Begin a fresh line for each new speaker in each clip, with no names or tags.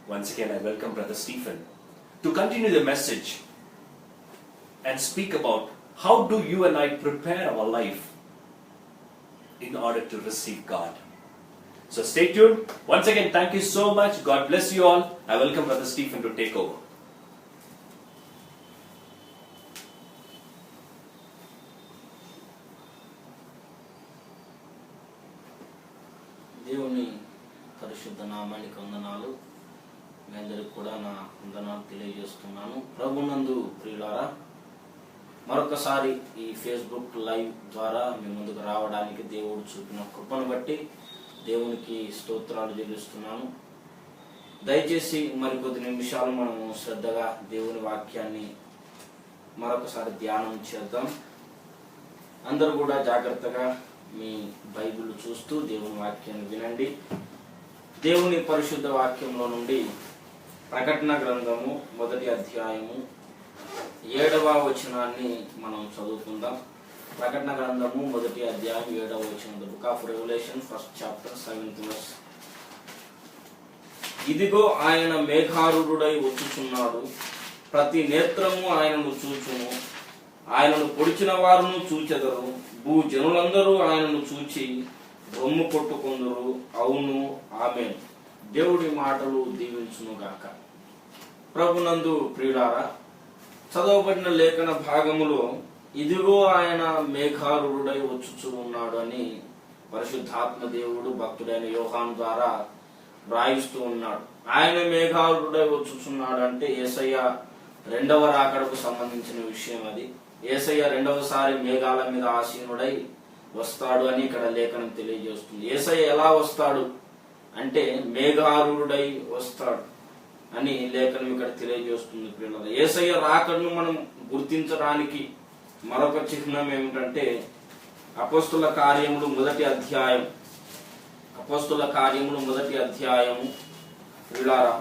Once again, I welcome Brother Stephen to continue the message and speak about how do you and I prepare our life in order to receive God. So stay tuned. Once again, thank you so much. God bless you all. I welcome Brother Stephen to take over.
దేవుని పరిశుద్ధ నామానికి వందనాలు. మీ అందరికి కూడా నా వందనాలు తెలియజేస్తున్నాను. ప్రభునందు ప్రియులారా, మరొకసారి ఈ ఫేస్బుక్ లైవ్ ద్వారా మీ ముందుకు రావడానికి దేవుడు చూపిన కృపను బట్టి దేవునికి స్తోత్రాలు చెల్లిస్తున్నాను. దయచేసి మరికొద్ది నిమిషాలు మనము శ్రద్ధగా దేవుని వాక్యాన్ని మరొకసారి ధ్యానం చేద్దాం. అందరూ కూడా జాగ్రత్తగా మీ బైబిల్ చూస్తూ దేవుని వాక్యాన్ని వినండి. దేవుని పరిశుద్ధ వాక్యంలో నుండి ప్రకటన గ్రంథము 1వ అధ్యాయము 7వ వచనాన్ని మనం చదువుకుందాం. ప్రకటన గ్రంథము 1వ అధ్యాయం 7వ వచనం. The book of revolution 1st chapter 7th verse. ఇదిగో ఆయన మేఘారూఢుడై వచ్చుచున్నాడు, ప్రతి నేత్రము ఆయనను చూచును, ఆయనను పొడిచిన వారును చూచెదరు, భూజనులందరూ ఆయనను చూచి రొమ్ము కొట్టుకొందురు. అవును, ఆమేన్. దేవుడి మాటలు దీవించును గాక. ప్రభునందు ప్రియులారా, చదవబడిన లేఖన భాగములో ఇదిగో ఆయన మేఘారూఢుడై వచ్చుచూ ఉన్నాడు అని పరిశుద్ధాత్మ దేవుడు భక్తుడైన యోహాను ద్వారా వ్రాయిస్తూ ఉన్నాడు. ఆయన మేఘారూఢుడై వచ్చుచున్నాడు అంటే యేసయ్య రెండవ రాకడకు సంబంధించిన విషయం అది. యేసయ్య రెండవసారి మేఘాల మీద ఆసీనుడై వస్తాడు అని ఇక్కడ లేఖనం తెలియజేస్తుంది. యేసయ్య ఎలా వస్తాడు అంటే మేఘారూఢుడై వస్తాడు అని లేఖనం ఇక్కడ తెలియజేస్తుంది. పిల్లలు, యేసయ్య రాకడను మనం గుర్తించడానికి మరొక చిహ్నం ఏమిటంటే అపోస్తుల కార్యములు 1వ అధ్యాయం. అపోస్తుల కార్యములు 1వ అధ్యాయము పిల్లలారా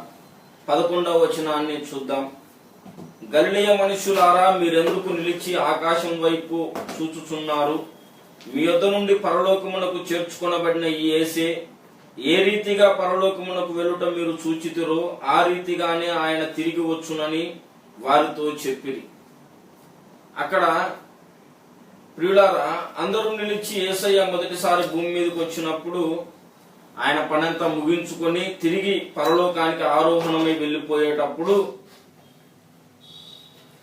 11వ వచనాన్ని చూద్దాం. గలిలయ మనుషులారా, మీరెందుకు నిలిచి ఆకాశం వైపు చూచుచున్నారు? మీ యొద్ద నుండి పరలోకమునకు చేర్చుకొనబడిన ఈ యేసే ఏ రీతిగా పరలోకమునకు వెళ్ళుట మీరు చూచితిరో ఆ రీతిగానే ఆయన తిరిగి వచ్చునని వారితో చెప్పిరి. అక్కడ ప్రియులారా, అందరూ నిలిచి యేసయ్య మొదటిసారి భూమి మీదకి వచ్చినప్పుడు ఆయన పనంతా ముగించుకొని తిరిగి పరలోకానికి ఆరోహణమై వెళ్ళిపోయేటప్పుడు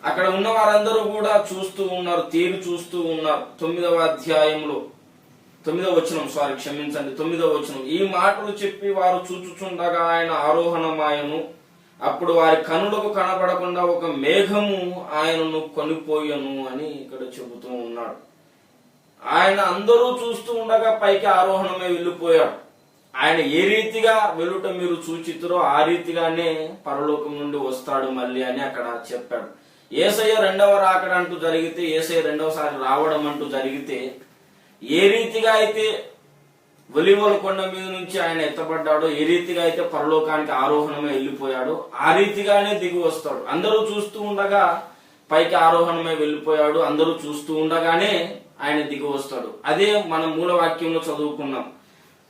అక్కడ ఉన్న వారందరూ కూడా చూస్తూ ఉన్నారు, తేరి చూస్తూ ఉన్నారు. 9వ అధ్యాయంలో 9వ వచనం, క్షమించండి, 9వ వచనం. ఈ మాటలు చెప్పి వారు చూచుచుండగా ఆయన ఆరోహణమాయను. అప్పుడు వారి కనులకు కనబడకుండా ఒక మేఘము ఆయనను కొనిపోయను అని ఇక్కడ చెబుతూ ఉన్నాడు. ఆయన అందరూ చూస్తూ ఉండగా పైకి ఆరోహణమై వెళ్ళిపోయాడు. ఆయన ఏ రీతిగా వెళ్ళుట మీరు చూచితురో ఆ రీతిగానే పరలోకం నుండి వస్తాడు మళ్ళీ అని అక్కడ చెప్పాడు. యేసయ్య రెండవ రాకడ అంటూ జరిగితే, యేసయ్య రెండవసారి రావడం అంటూ జరిగితే ఏ రీతిగా అయితే ఒలీవల కొండ మీద నుంచి ఆయన ఎత్తబడ్డాడో, ఏ రీతిగా అయితే పరలోకానికి ఆరోహణమై వెళ్ళిపోయాడో ఆ రీతిగానే దిగి వస్తాడు. అందరూ చూస్తూ ఉండగా పైకి ఆరోహణమై వెళ్ళిపోయాడు, అందరూ చూస్తూ ఉండగానే ఆయన దిగి వస్తాడు. అదే మనం మూలవాక్యంలో చదువుకున్నాం.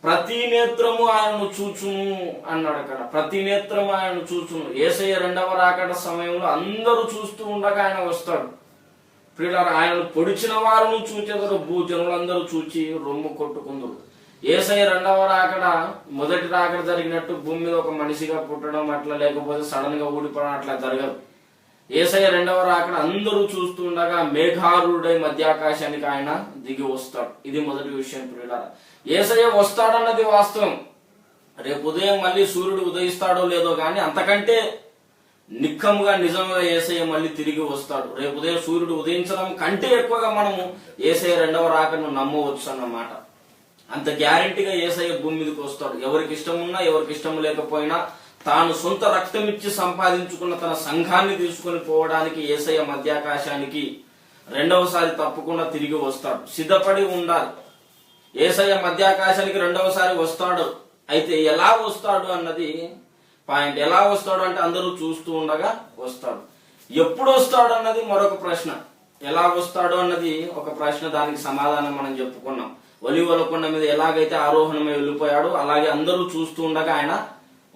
ప్రతి నేత్రము ఆయనను చూచును అన్నాడు. అక్కడ ప్రతి నేత్రము ఆయనను చూచును. యేసయ్య రెండవ రాకడ సమయంలో అందరూ చూస్తూ ఉండగా ఆయన వస్తాడు. ప్రియులారా, ఆయనను పొడిచిన వారును చూచెదరు, భూజనులందరూ చూచి రొమ్ము కొట్టుకుందరు. యేసయ్య రెండవ రాకడ మొదటి రాకడ జరిగినట్టు భూమి మీద ఒక మనిషిగా పుట్టడం అట్లా, లేకపోతే సడన్ గా ఊడిపోవడం అట్లా జరగదు. యేసయ్య రెండవ రాకడ అందరూ చూస్తూ ఉండగా మేఘారూఢుడై మధ్యాకాశానికి ఆయన దిగి వస్తాడు. ఇది మొదటి విషయం. ప్రియులారా, యేసయ్య వస్తాడన్నది వాస్తవం. రేపు ఉదయం మళ్ళీ సూర్యుడు ఉదయిస్తాడో లేదో గాని అంతకంటే నిక్కముగా నిజంగా యేసయ్య మళ్ళీ తిరిగి వస్తాడు. రేపు ఉదయం సూర్యుడు ఉదయించడం కంటే ఎక్కువగా మనము యేసయ్య రెండవ రాకడను నమ్మవచ్చు అన్నమాట. అంత గ్యారెంటీగా యేసయ్య భూమి మీదకి వస్తాడు. ఎవరికి ఇష్టం ఉన్నా ఎవరికి ఇష్టం లేకపోయినా తాను సొంత రక్తం ఇచ్చి సంపాదించుకున్న తన సంఘాన్ని తీసుకుని పోవడానికి యేసయ్య మధ్యాకాశానికి రెండవసారి తప్పకుండా తిరిగి వస్తాడు. సిద్ధపడి ఉండాలి. యేసయ్య మధ్యాకాశానికి రెండవసారి వస్తాడు. అయితే ఎలా వస్తాడు అన్నది పాయింట్. ఎలా వస్తాడు అంటే అందరూ చూస్తూ ఉండగా వస్తాడు. ఎప్పుడు వస్తాడు అన్నది మరొక ప్రశ్న. ఎలా వస్తాడు అన్నది ఒక ప్రశ్న, దానికి సమాధానం మనం చెప్పుకున్నాం. ఒలీవల కొండ మీద ఎలాగైతే ఆరోహణమై వెళ్ళిపోయాడో అలాగే అందరూ చూస్తూ ఉండగా ఆయన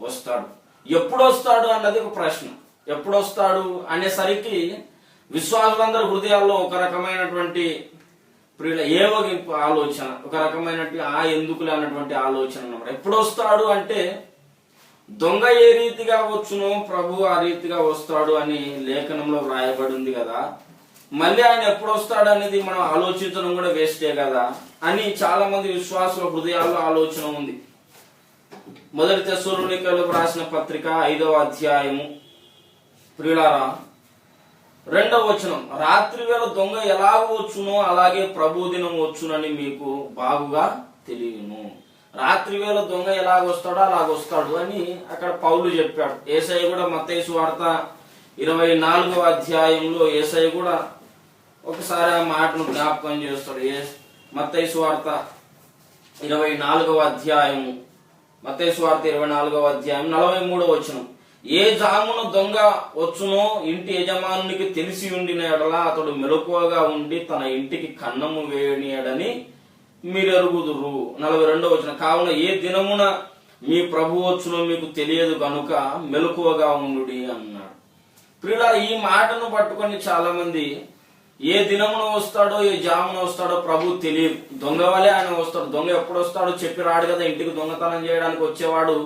వస్తాడు. ఎప్పుడు వస్తాడు అన్నది ఒక ప్రశ్న. ఎప్పుడు వస్తాడు అనేసరికి విశ్వాసులందరి హృదయాల్లో ఒక రకమైనటువంటి ఏవగింపు ఆలోచన, ఒక రకమైనటువంటి ఎందుకులే అన్నటువంటి ఆలోచన అన్నమాట. ఎప్పుడు వస్తాడు అంటే దొంగ ఏ రీతిగా వచ్చునో ప్రభు ఆ రీతిగా వస్తాడు అని లేఖనంలో వ్రాయబడి ఉంది కదా, మళ్ళీ ఆయన ఎప్పుడు వస్తాడు అనేది మనం ఆలోచించడం కూడా వేస్టే కదా అని చాలా మంది విశ్వాసుల హృదయాల్లో ఆలోచన ఉంది. మొదటి తెస్సలోనికైలకు రాసిన పత్రిక 5వ అధ్యాయము ప్రియులారా 2వ వచనం, రాత్రి వేళ దొంగ ఎలాగ వచ్చునో అలాగే ప్రభు దినం వచ్చునని మీకు బాగుగా తెలియను. రాత్రి వేళ దొంగ ఎలాగ వస్తాడో అలాగొస్తాడు అని అక్కడ పౌలు చెప్పాడు. యేసయ్య కూడా మత్తయి సువార్త 24వ అధ్యాయంలో యేసయ్య కూడా ఒకసారి ఆ మాటను జ్ఞాపకం చేస్తాడు. మత్తయి సువార్త 24వ అధ్యాయము, మత్తయి సువార్త 24వ అధ్యాయం 43వ వచనం, ఏ జామున దొంగ వచ్చునో ఇంటి యజమానునికి తెలిసి ఉండిన ఎడల అతడు మెలకువగా ఉండి తన ఇంటికి కన్నము వేయనియడని మీరెరుగుదురు. 42వ వచనం, కావున ఏ దినమున మీ ప్రభు వచ్చునో మీకు తెలియదు గనుక మెలకువగా ఉండుడి అన్నాడు. ప్రియులారా, ఈ మాటను పట్టుకొని చాలా మంది ఏ దినమున వస్తాడో ఏ జామున వస్తాడో ప్రభు తెలియదు. దొంగ వలే ఆయన వస్తాడు. దొంగ ఎప్పుడు వస్తాడో చెప్పి రాడు కదా. ఇంటికి దొంగతనం చేయడానికి వచ్చేవాడు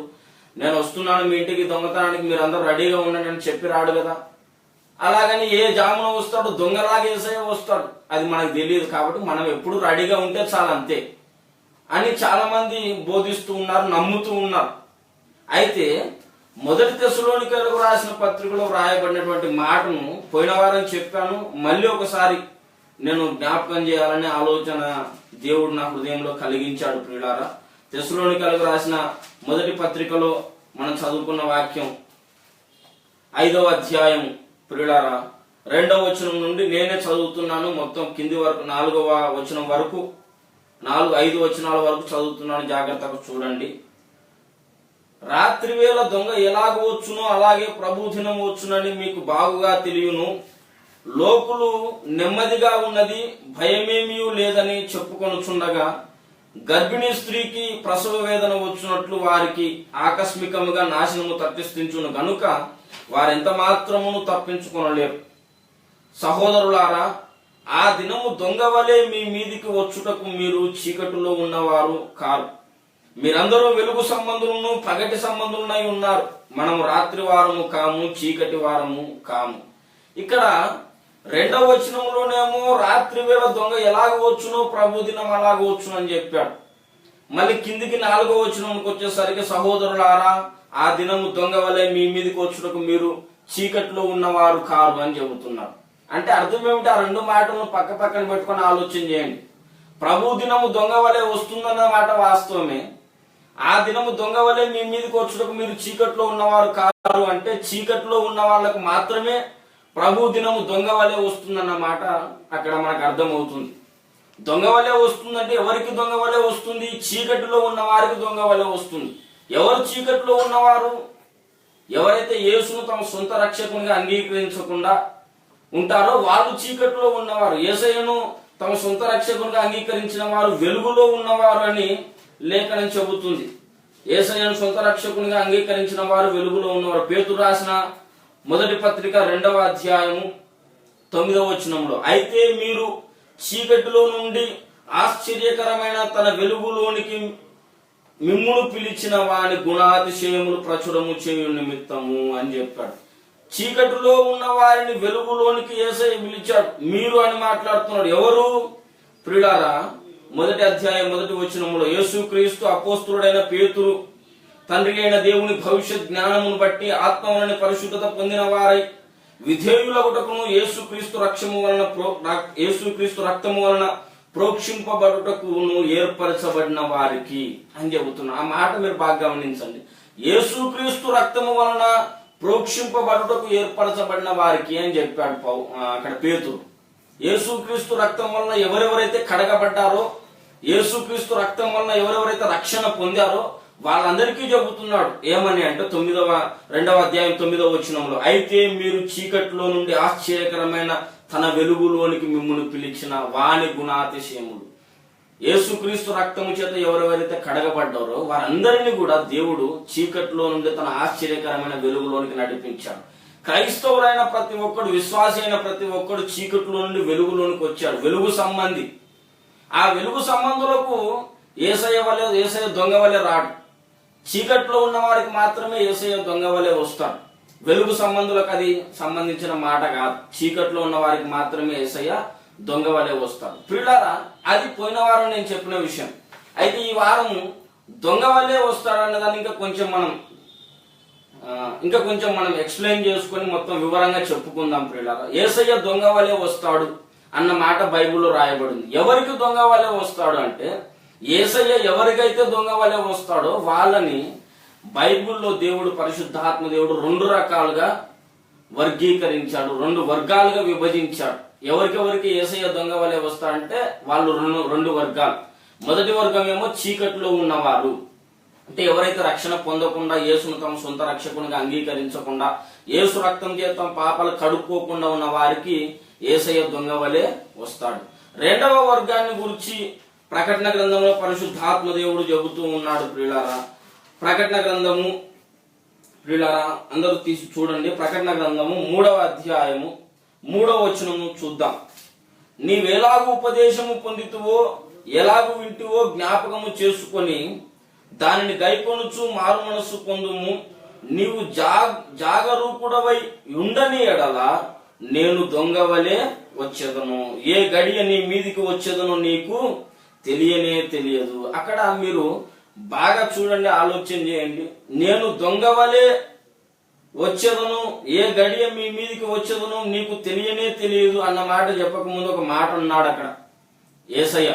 నేను వస్తున్నాను మీ ఇంటికి దొంగతనానికి మీరు అందరూ రెడీగా ఉండండి అని చెప్పి రాడు కదా. అలాగని ఏ జామున వస్తాడు దొంగలాగా యేసయ్య వస్తాడు అది మనకు తెలియదు. కాబట్టి మనం ఎప్పుడు రెడీగా ఉంటే చాలా, అంతే అని చాలా మంది బోధిస్తూ ఉన్నారు, నమ్ముతూ ఉన్నారు. అయితే మొదటి తెస్సలోనికైలకు రాసిన పత్రికలో వ్రాయబడినటువంటి మాటను పోయిన వారం చెప్పాను, మళ్ళీ ఒకసారి నేను జ్ఞాపకం చేయాలనే ఆలోచన దేవుడు నా హృదయంలో కలిగించాడు. ప్రియులారా, తెస్సలోనికైలకు రాసిన మొదటి పత్రికలో మనం చదువుకున్న వాక్యం 5వ అధ్యాయం ప్రియులారా 2వ వచనం నుండి నేనే చదువుతున్నాను. మొత్తం కింది వరకు 4వ వచనం వరకు 5 వచనాల వరకు చదువుతున్నాను, జాగ్రత్తగా చూడండి. రాత్రి వేళ దొంగ ఎలాగ వచ్చునో అలాగే ప్రభు దినం వచ్చునని మీకు బాగుగా తెలియను. లోకులు నెమ్మదిగా ఉన్నది భయమేమీ లేదని చెప్పుకొనుచుండగా గర్భిణీ స్త్రీకి ప్రసవ వేదన వచ్చినట్లు వారికి ఆకస్మికముగా నాశనము తప్పిస్తుంచును గనుక వారెంత మాత్రమును తప్పించుకొనలేరు. సహోదరులారా, ఆ దినము దొంగ వలె మీ మీదికి వచ్చుటకు మీరు చీకటిలో ఉన్నవారు కారు. మీరందరూ వెలుగు సంబంధులను పగటి సంబంధులనై ఉన్నారు. మనము రాత్రి వారము కాము, చీకటి వారము కాము. ఇక్కడ 2వ వచనంలోనేమో రాత్రి వేళ దొంగ ఎలాగ వచ్చునో ప్రభు దినం అలాగ వచ్చును అని చెప్పాడు. మళ్ళీ కిందికి 4వ వచనంకి వచ్చేసరికి సహోదరులారా, ఆ దినము దొంగ వలె మీ మీదకి వచ్చుటకు మీరు చీకట్లో ఉన్నవారు కారు అని చెబుతున్నారు. అంటే అర్థం ఏమిటి? ఆ 2 మాటలను పక్క పక్కన పెట్టుకొని ఆలోచన చేయండి. ప్రభు దినము దొంగ వలె వస్తుందన్న మాట వాస్తవమే. ఆ దినము దొంగ వలె మీ మీదకి వచ్చుటకు మీరు చీకట్లో ఉన్నవారు కారు అంటే చీకట్లో ఉన్న వాళ్ళకు మాత్రమే ప్రభు దినము దొంగ వలె వస్తుందన్న మాట అక్కడ మనకు అర్థమవుతుంది. దొంగ వలె వస్తుందంటే ఎవరికి దొంగ వలె వస్తుంది? చీకటిలో ఉన్న వారికి దొంగ వలె వస్తుంది. ఎవరు చీకటిలో ఉన్నవారు? ఎవరైతే యేసును తమ సొంత రక్షకునిగా అంగీకరించకుండా ఉంటారో వాళ్ళు చీకటిలో ఉన్నవారు. యేసయ్యను తమ సొంత రక్షకునిగా అంగీకరించిన వారు వెలుగులో ఉన్నవారు అని లేఖనం చెబుతుంది. యేసయ్యను సొంత రక్షకునిగా అంగీకరించిన వారు వెలుగులో ఉన్నవారు. పేతురు రాసిన మొదటి పత్రిక 2వ అధ్యాయము 9వ వచనంలో, అయితే మీరు చీకటిలో నుండి ఆశ్చర్యకరమైన తన వెలుగులోనికి మిమ్మును పిలిచిన వాని గుణాతిశయములు ప్రచురము చేయు నిమిత్తము అని చెప్పాడు. చీకటిలో ఉన్న వారిని వెలుగులోనికి యేసయ్య పిలిచాడు. మీరు అని మాట్లాడుతున్నాడు. ఎవరు? ప్రియులారా, మొదటి అధ్యాయం 1వ వచనంలో యేసుక్రీస్తు అపోస్తులుడైన పేతురు తండ్రి అయిన దేవుని భవిష్యత్ జ్ఞానమును బట్టి ఆత్మవలని పరిశుద్ధత పొందిన వారై విధేయులగుటకును యేసుక్రీస్తు రక్తము వలన ప్రోక్షింపబడుటకును ఏర్పరచబడిన వారికి అని చెబుతున్నా. ఆ మాట మీరు బాగా గమనించండి. యేసుక్రీస్తు రక్తము వలన ప్రోక్షింపబడుటకు ఏర్పరచబడిన వారికి అని చెప్పాడు అక్కడ పేతురు. యేసుక్రీస్తు రక్తం వలన ఎవరెవరైతే కడగబడ్డారో, యేసుక్రీస్తు రక్తం వలన ఎవరెవరైతే రక్షణ పొందారో వాళ్ళందరికీ చెబుతున్నాడు. ఏమని అంటే 2వ అధ్యాయం 9వ వచనంలో, అయితే మీరు చీకటిలో నుండి ఆశ్చర్యకరమైన తన వెలుగులోనికి మిమ్మును పిలిచిన వాని గుణాతిశయములు. యేసుక్రీస్తు రక్తము చేత ఎవరెవరైతే కడగబడ్డారో వారందరినీ కూడా దేవుడు చీకట్లో నుండి తన ఆశ్చర్యకరమైన వెలుగులోనికి నడిపించాడు. క్రైస్తవులైన ప్రతి ఒక్కడు, విశ్వాసి అయిన ప్రతి ఒక్కడు చీకట్లో నుండి వెలుగులోనికి వచ్చాడు. వెలుగు సంబంధి. ఆ వెలుగు సంబంధులకు యేసయ్య దొంగ వలె రాడు. చీకట్లో ఉన్న వారికి మాత్రమే యేసయ్య దొంగ వలె వస్తాడు. వెలుగు సంబంధులకు అది సంబంధించిన మాట కాదు. చీకట్లో ఉన్న వారికి మాత్రమే యేసయ్య దొంగ వలె వస్తాడు. ప్రియులారా, అది పోయిన వారం నేను చెప్పిన విషయం. అయితే ఈ వారం దొంగ వలె వస్తాడు అన్నదాన్ని ఇంకా కొంచెం మనం ఎక్స్ప్లెయిన్ చేసుకొని మొత్తం వివరంగా చెప్పుకుందాం. ప్రియులారా, యేసయ్య దొంగ వలె వస్తాడు అన్న మాట బైబిల్లో రాయబడింది. ఎవరికి దొంగ వలె వస్తాడు అంటే, యేసయ్య ఎవరికైతే దొంగ వలె వస్తాడో వాళ్ళని బైబిల్లో దేవుడు, పరిశుద్ధాత్మ దేవుడు 2 రకాలుగా వర్గీకరించాడు, 2 వర్గాలుగా విభజించాడు. ఎవరికెవరికి యేసయ్య దొంగ వలె వస్తాడంటే వాళ్ళు 2 వర్గాలు. మొదటి వర్గం ఏమో చీకట్లో ఉన్నవారు, అంటే ఎవరైతే రక్షణ పొందకుండా, యేసును తమ సొంత రక్షకునిగా అంగీకరించకుండా, యేసు రక్తం చేత తమ పాపాలు కడుక్కోకుండా ఉన్న వారికి యేసయ్య దొంగ వలె వస్తాడు. రెండవ వర్గాన్ని గురించి ప్రకటన గ్రంథంలో పరిశుద్ధాత్మ దేవుడు చెబుతూ ఉన్నాడు. ప్రియులారా, ప్రకటన గ్రంథము, ప్రియులారా అందరూ తీసి చూడండి. ప్రకటన గ్రంథము 3వ అధ్యాయము 3వ వచనము చూద్దాం. నీవెలాగు ఉపదేశము పొందితువో, ఎలాగు వింటువో జ్ఞాపకము చేసుకొని దానిని గైకొనుచు మారు మనస్సు పొందుము. నీవు జాగరూకుడవై ఉండని ఎడల నేను దొంగ వలె వచ్చేదను. ఏ గడియ నీ మీదికి వచ్చేదనో నీకు తెలియనే తెలియదు. అక్కడ మీరు బాగా చూడండి, ఆలోచన చేయండి. నేను దొంగ వలె వచ్చేదను, ఏ గడియ మీ మీదికి వచ్చేదను నీకు తెలియనే తెలియదు అన్న మాట చెప్పకముందు ఒక మాట అన్నాడు అక్కడ యేసయ్య.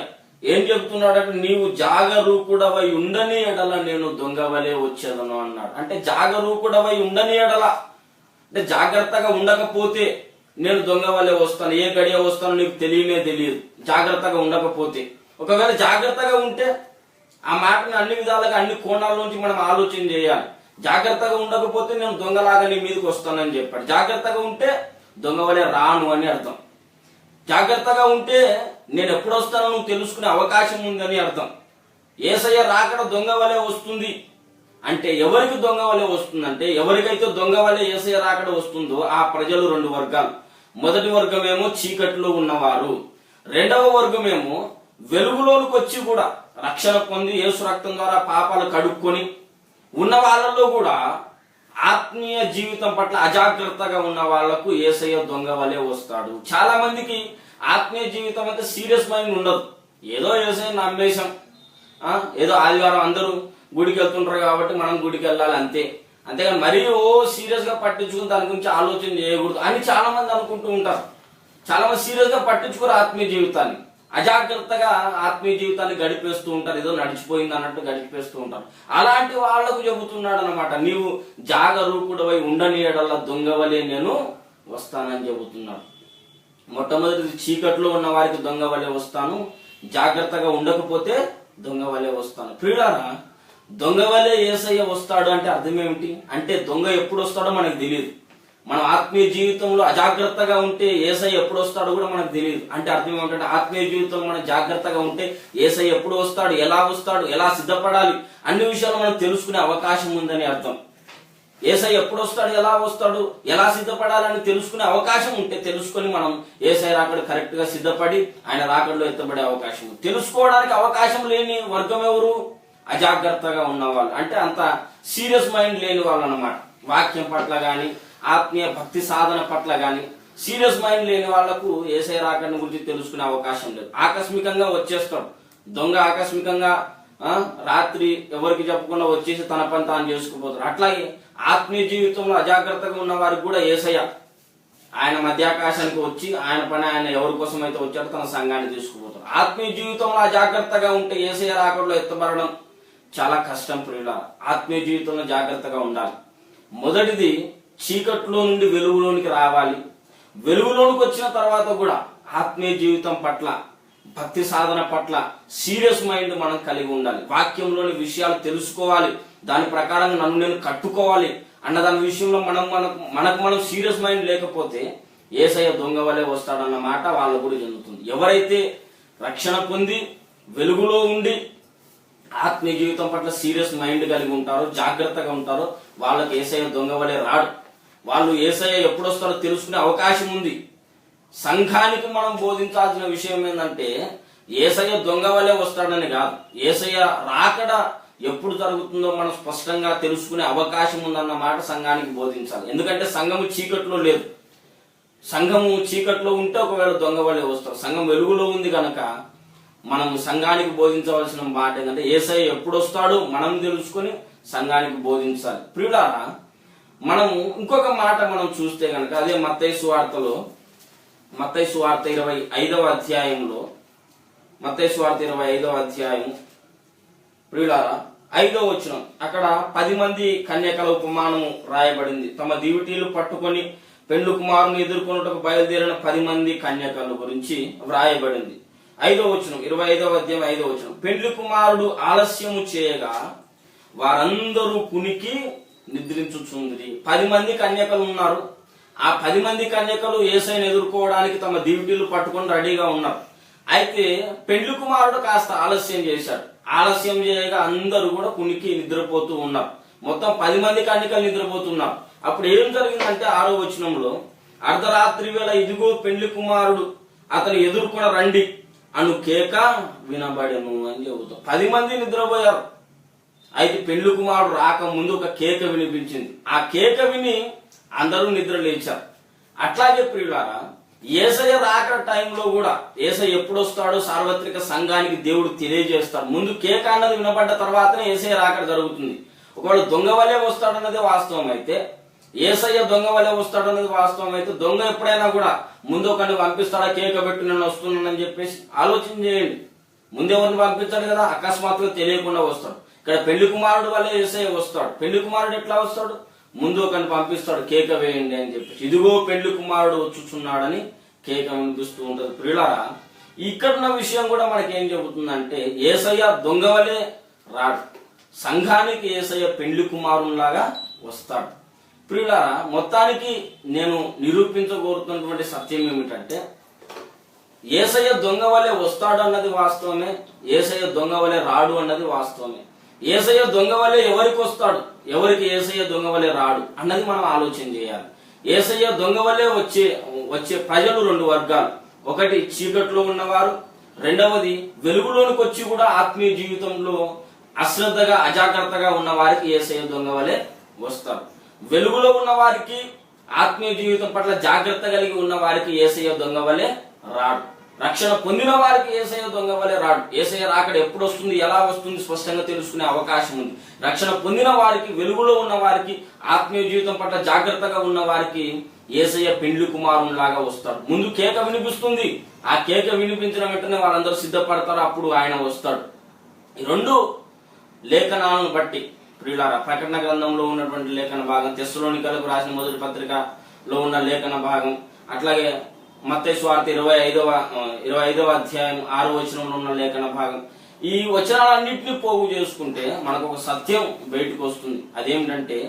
ఏం చెప్తున్నాడంటే, నీవు జాగరూకుడవై ఉండని ఎడల నేను దొంగ వలె వచ్చేదను అన్నాడు. అంటే జాగరూకుడవై ఉండని ఎడల అంటే జాగ్రత్తగా ఉండకపోతే నేను దొంగ వలె వస్తాను, ఏ గడియ వస్తానో నీకు తెలియనే తెలియదు. జాగ్రత్తగా ఉండకపోతే. ఒకవేళ జాగ్రత్తగా ఉంటే ఆ మాటని అన్ని విధాలుగా, అన్ని కోణాల నుంచి మనం ఆలోచన చేయాలి. జాగ్రత్తగా ఉండకపోతే నేను దొంగలాగా నీ మీదకి వస్తానని చెప్పాడు. జాగ్రత్తగా ఉంటే దొంగ వలె రాను అని అర్థం. జాగ్రత్తగా ఉంటే నేను ఎప్పుడు వస్తానో నువ్వు తెలుసుకునే అవకాశం ఉందని అర్థం. యేసయ్య రాకడ దొంగ వలె వస్తుంది అంటే ఎవరికి దొంగ వలె వస్తుందంటే, ఎవరికైతే దొంగ వలె యేసయ్య రాకడ వస్తుందో ఆ ప్రజలు 2 వర్గాలు. మొదటి వర్గమేమో చీకట్లో ఉన్నవారు, రెండవ వర్గమేమో వెలుగులోనికి వచ్చి కూడా రక్షణ పొంది యేసు రక్తం ద్వారా పాపాలు కడుక్కొని ఉన్న వాళ్ళలో కూడా ఆత్మీయ జీవితం పట్ల అజాగ్రత్తగా ఉన్న వాళ్లకు యేసయ్య దొంగ వలె వస్తాడు. చాలా మందికి ఆత్మీయ జీవితం అంటే సీరియస్ మైండ్ ఉండదు. ఏదో యేసయ్య నమ్మేశం, ఏదో ఆదివారం అందరూ గుడికి వెళ్తుంటారు కాబట్టి మనం గుడికి వెళ్ళాలి అంతే. అంతేగాని మరీ సీరియస్ గా పట్టించుకుని దాని గురించి ఆలోచన చేయకూడదు అని చాలా మంది అనుకుంటూ ఉంటారు. చాలా మంది సీరియస్ గా పట్టించుకోరు ఆత్మీయ జీవితాన్ని. అజాగ్రత్తగా ఆత్మీయ జీవితాన్ని గడిపేస్తూ ఉంటారు, ఏదో నడిచిపోయింది అన్నట్టు గడిపేస్తూ ఉంటారు. అలాంటి వాళ్లకు చెబుతున్నాడు అనమాట, నీవు జాగరూకుడవై ఉండని ఎడల దొంగ వలె నేను వస్తానని చెబుతున్నాడు. మొట్టమొదటి చీకట్లో ఉన్న వారికి దొంగ వలె వస్తాను, జాగ్రత్తగా ఉండకపోతే దొంగ వలె వస్తాను. ప్రియులారా, దొంగ వలె యేసయ్య వస్తాడు అంటే అర్థం ఏమిటి అంటే, దొంగ ఎప్పుడు వస్తాడో మనకు తెలియదు. మనం ఆత్మీయ జీవితంలో అజాగ్రత్తగా ఉంటే యేసయ్య ఎప్పుడు వస్తాడో కూడా మనకు తెలియదు. అంటే అర్థం ఏమిటంటే, ఆత్మీయ జీవితంలో మనం జాగ్రత్తగా ఉంటే యేసయ్య ఎప్పుడు వస్తాడు, ఎలా సిద్ధపడాలి అన్ని విషయాలు మనం తెలుసుకునే అవకాశం ఉందని అర్థం. యేసయ్య ఎప్పుడు వస్తాడు, ఎలా సిద్ధపడాలని తెలుసుకునే అవకాశం ఉంటే తెలుసుకొని మనం యేసయ్య రాకడ కరెక్ట్ గా సిద్ధపడి ఆయన రాకడలో ఎత్తబడే అవకాశం. తెలుసుకోవడానికి అవకాశం లేని వర్గం ఎవరు? అజాగ్రత్తగా ఉన్నవాళ్ళు, అంటే అంత సీరియస్ మైండ్ లేని వాళ్ళు అన్నమాట. వాక్యం పట్ల గాని, ఆత్మీయ భక్తి సాధన పట్ల గాని సీరియస్ మైండ్ లేని వాళ్లకు యేసయ్య రాకడ గురించి తెలుసుకునే అవకాశం లేదు. ఆకస్మికంగా వచ్చేస్తాడు దొంగ. ఆకస్మికంగా రాత్రి ఎవరికి చెప్పకుండా వచ్చేసి తన పని తాను చేసుకుపోతాడు. అట్లాగే ఆత్మీయ జీవితంలో అజాగ్రత్తగా ఉన్న వారికి కూడా యేసయ్య ఆయన మధ్యాకాశానికి వచ్చి ఆయన పని ఆయన ఎవరి కోసం అయితే వచ్చాడో తన సంఘాన్ని తీసుకుపోతాడు. ఆత్మీయ జీవితంలో అజాగ్రత్తగా ఉంటే యేసయ్య రాకడలో ఎత్తబడడం చాలా కష్టం. ప్రియులారా, ఆత్మీయ జీవితంలో జాగ్రత్తగా ఉండాలి. మొదటిది చీకట్లో నుండి వెలుగులోనికి రావాలి. వెలుగులోనికి వచ్చిన తర్వాత కూడా ఆత్మీయ జీవితం పట్ల, భక్తి సాధన పట్ల సీరియస్ మైండ్ మనం కలిగి ఉండాలి. వాక్యంలోని విషయాలు తెలుసుకోవాలి, దాని ప్రకారం నన్ను నేను కట్టుకోవాలి అన్న దాని విషయంలో మనం సీరియస్ మైండ్ లేకపోతే యేసయ్య దొంగ వలె వస్తాడన్న మాట వాళ్ళకు కూడా చెందుతుంది. ఎవరైతే రక్షణ పొంది వెలుగులో ఉండి ఆత్మీయ జీవితం పట్ల సీరియస్ మైండ్ కలిగి ఉంటారో, జాగ్రత్తగా ఉంటారో, వాళ్ళకి యేసయ్య దొంగ వలె రాడు. వాళ్ళు యేసయ్య ఎప్పుడు వస్తారో తెలుసుకునే అవకాశం ఉంది. సంఘానికి మనం బోధించాల్సిన విషయం ఏంటంటే యేసయ్య దొంగ వలె వస్తాడని కాదు, యేసయ్య రాకడ ఎప్పుడు జరుగుతుందో మనం స్పష్టంగా తెలుసుకునే అవకాశం ఉందన్న మాట సంఘానికి బోధించాలి. ఎందుకంటే సంఘము చీకట్లో లేదు. సంఘము చీకట్లో ఉంటే ఒకవేళ దొంగ వలె వస్తారు. సంఘం వెలుగులో ఉంది కనుక మనం సంఘానికి బోధించవలసిన మాట ఏంటంటే యేసయ్య ఎప్పుడు వస్తాడు మనం తెలుసుకుని సంఘానికి బోధించాలి. ప్రియులారా, మనము ఇంకొక మాట మనం చూస్తే కనుక అదే మత్తయి సువార్తలో, మత్తయి సువార్త 25వ అధ్యాయంలో, మత్తయి సువార్త 25వ అధ్యాయం ప్రియులారా 5వ వచనం, అక్కడ 10 మంది కన్యకల ఉపమానము రాయబడింది. తమ దివిటీలు పట్టుకొని పెండ్లి కుమారుని ఎదుర్కొనుటకు బయలుదేరిన 10 మంది కన్యకల గురించి వ్రాయబడింది. 5వ వచనం, 25వ అధ్యాయం 5వ వచనం, పెండ్లి కుమారుడు ఆలస్యము చేయగా వారందరూ కునికి నిద్రించుచుందిరి. 10 మంది కన్యకలు ఉన్నారు. ఆ 10 మంది కన్యకలు యేసయ్యను ఎదుర్కోవడానికి తమ దివిటీలు పట్టుకొని రెడీగా ఉన్నారు. అయితే పెండ్లి కుమారుడు కాస్త ఆలస్యం చేశాడు. ఆలస్యం చేయగా అందరూ కూడా కునికి నిద్రపోతూ ఉన్నారు. మొత్తం 10 మంది కన్యకలు నిద్రపోతున్నారు. అప్పుడు ఏం జరిగిందంటే 6వ వచనంలో, అర్ధరాత్రి వేళ ఇదిగో పెండ్లి కుమారుడు అతను ఎదుర్కొన రండి అను కేక వినబడెను అని చెబుతాం. 10 మంది నిద్రపోయారు. అయితే పెండ్లి కుమారుడు రాక ముందు ఒక కేక వినిపించింది. ఆ కేక విని అందరూ నిద్ర లేచారు. అట్లాగే ప్రియులారా, యేసయ్య రాక టైంలో కూడా యేసయ్య ఎప్పుడు వస్తాడో సార్వత్రిక సంఘానికి దేవుడు తెలియజేస్తాడు. ముందు కేక అన్నది వినబడ్డ తర్వాతనే యేసయ్య రాక జరుగుతుంది. ఒకవేళ దొంగ వలె వస్తాడన్నది వాస్తవం అయితే, యేసయ్య దొంగ వలె వస్తాడన్నది వాస్తవం అయితే, దొంగ ఎప్పుడైనా కూడా ముందు ఒకరిని పంపిస్తాడా, కేక పెట్టి నేను వస్తున్నానని చెప్పేసి ఆలోచన చేయండి. ముందెవరిని పంపించాడు కదా, అకస్మాత్తుగా తెలియకుండా వస్తాడు. ఇక్కడ పెళ్లి కుమారుడు వల్లే యేసయ్య వస్తాడు. పెళ్లి కుమారుడు ఎట్లా వస్తాడు? ముందు ఒకరిని పంపిస్తాడు, కేక వేయండి అని చెప్పేసి. ఇదిగో పెళ్లి కుమారుడు వచ్చుచున్నాడని కేక వినిపిస్తూ ఉంటది. ప్రియులారా, ఇక్కడున్న విషయం కూడా మనకి ఏం చెబుతుందంటే యేసయ్య దొంగ వలె రాడు, సంఘానికి యేసయ్య పెళ్లి కుమారునిలాగా వస్తాడు. ప్రియులారా, మొత్తానికి నేను నిరూపించగోరుతున్నటువంటి సత్యం ఏమిటంటే యేసయ్య దొంగ వలె వస్తాడు అన్నది వాస్తవమే, యేసయ్య దొంగ వలె రాడు అన్నది వాస్తవమే. యేసయ్య దొంగ వలె ఎవరికి వస్తాడు, ఎవరికి యేసయ్య దొంగ వలె రాడు అన్నది మనం ఆలోచన చేయాలి. యేసయ్య దొంగ వలె వచ్చే ప్రజలు 2 వర్గాలు. ఒకటి చీకట్లో ఉన్నవారు, రెండవది వెలుగులోనికి వచ్చి కూడా ఆత్మీయ జీవితంలో అశ్రద్ధగా అజాగ్రత్తగా ఉన్న వారికి యేసయ్య దొంగ వలె వస్తారు. వెలుగులో ఉన్న వారికి, ఆత్మీయ జీవితం పట్ల జాగ్రత్త కలిగి ఉన్న వారికి యేసయ్య దొంగ వలె రాడు. రక్షణ పొందిన వారికి యేసయ్య దొంగ వలె రాడు. యేసయ్య రాకడ ఎప్పుడు వస్తుంది, ఎలా వస్తుంది స్పష్టంగా తెలుసుకునే అవకాశం ఉంది. రక్షణ పొందిన వారికి, వెలుగులో ఉన్న వారికి, ఆత్మీయ జీవితం పట్ల జాగ్రత్తగా ఉన్న వారికి యేసయ్య పెండ్లి కుమారునిలాగా వస్తాడు. ముందు కేక వినిపిస్తుంది. ఆ కేక వినిపించిన వెంటనే వాళ్ళందరూ సిద్ధపడతారు, అప్పుడు ఆయన వస్తాడు. ఈ 2 లేఖనాలను బట్టి ప్రియులారా, ప్రకటన గ్రంథంలో ఉన్నటువంటి లేఖన భాగం, తెస్సలోనికలకు రాసిన మొదటి పత్రికలో ఉన్న లేఖన భాగం, అట్లాగే మత్తయి సువార్త 25వ అధ్యాయం 6వ వచనంలో ఉన్న లేఖన భాగం, ఈ వచనాలన్నింటినీ పోగు చేసుకుంటే మనకు ఒక సత్యం బయటకు వస్తుంది. అదేమిటంటే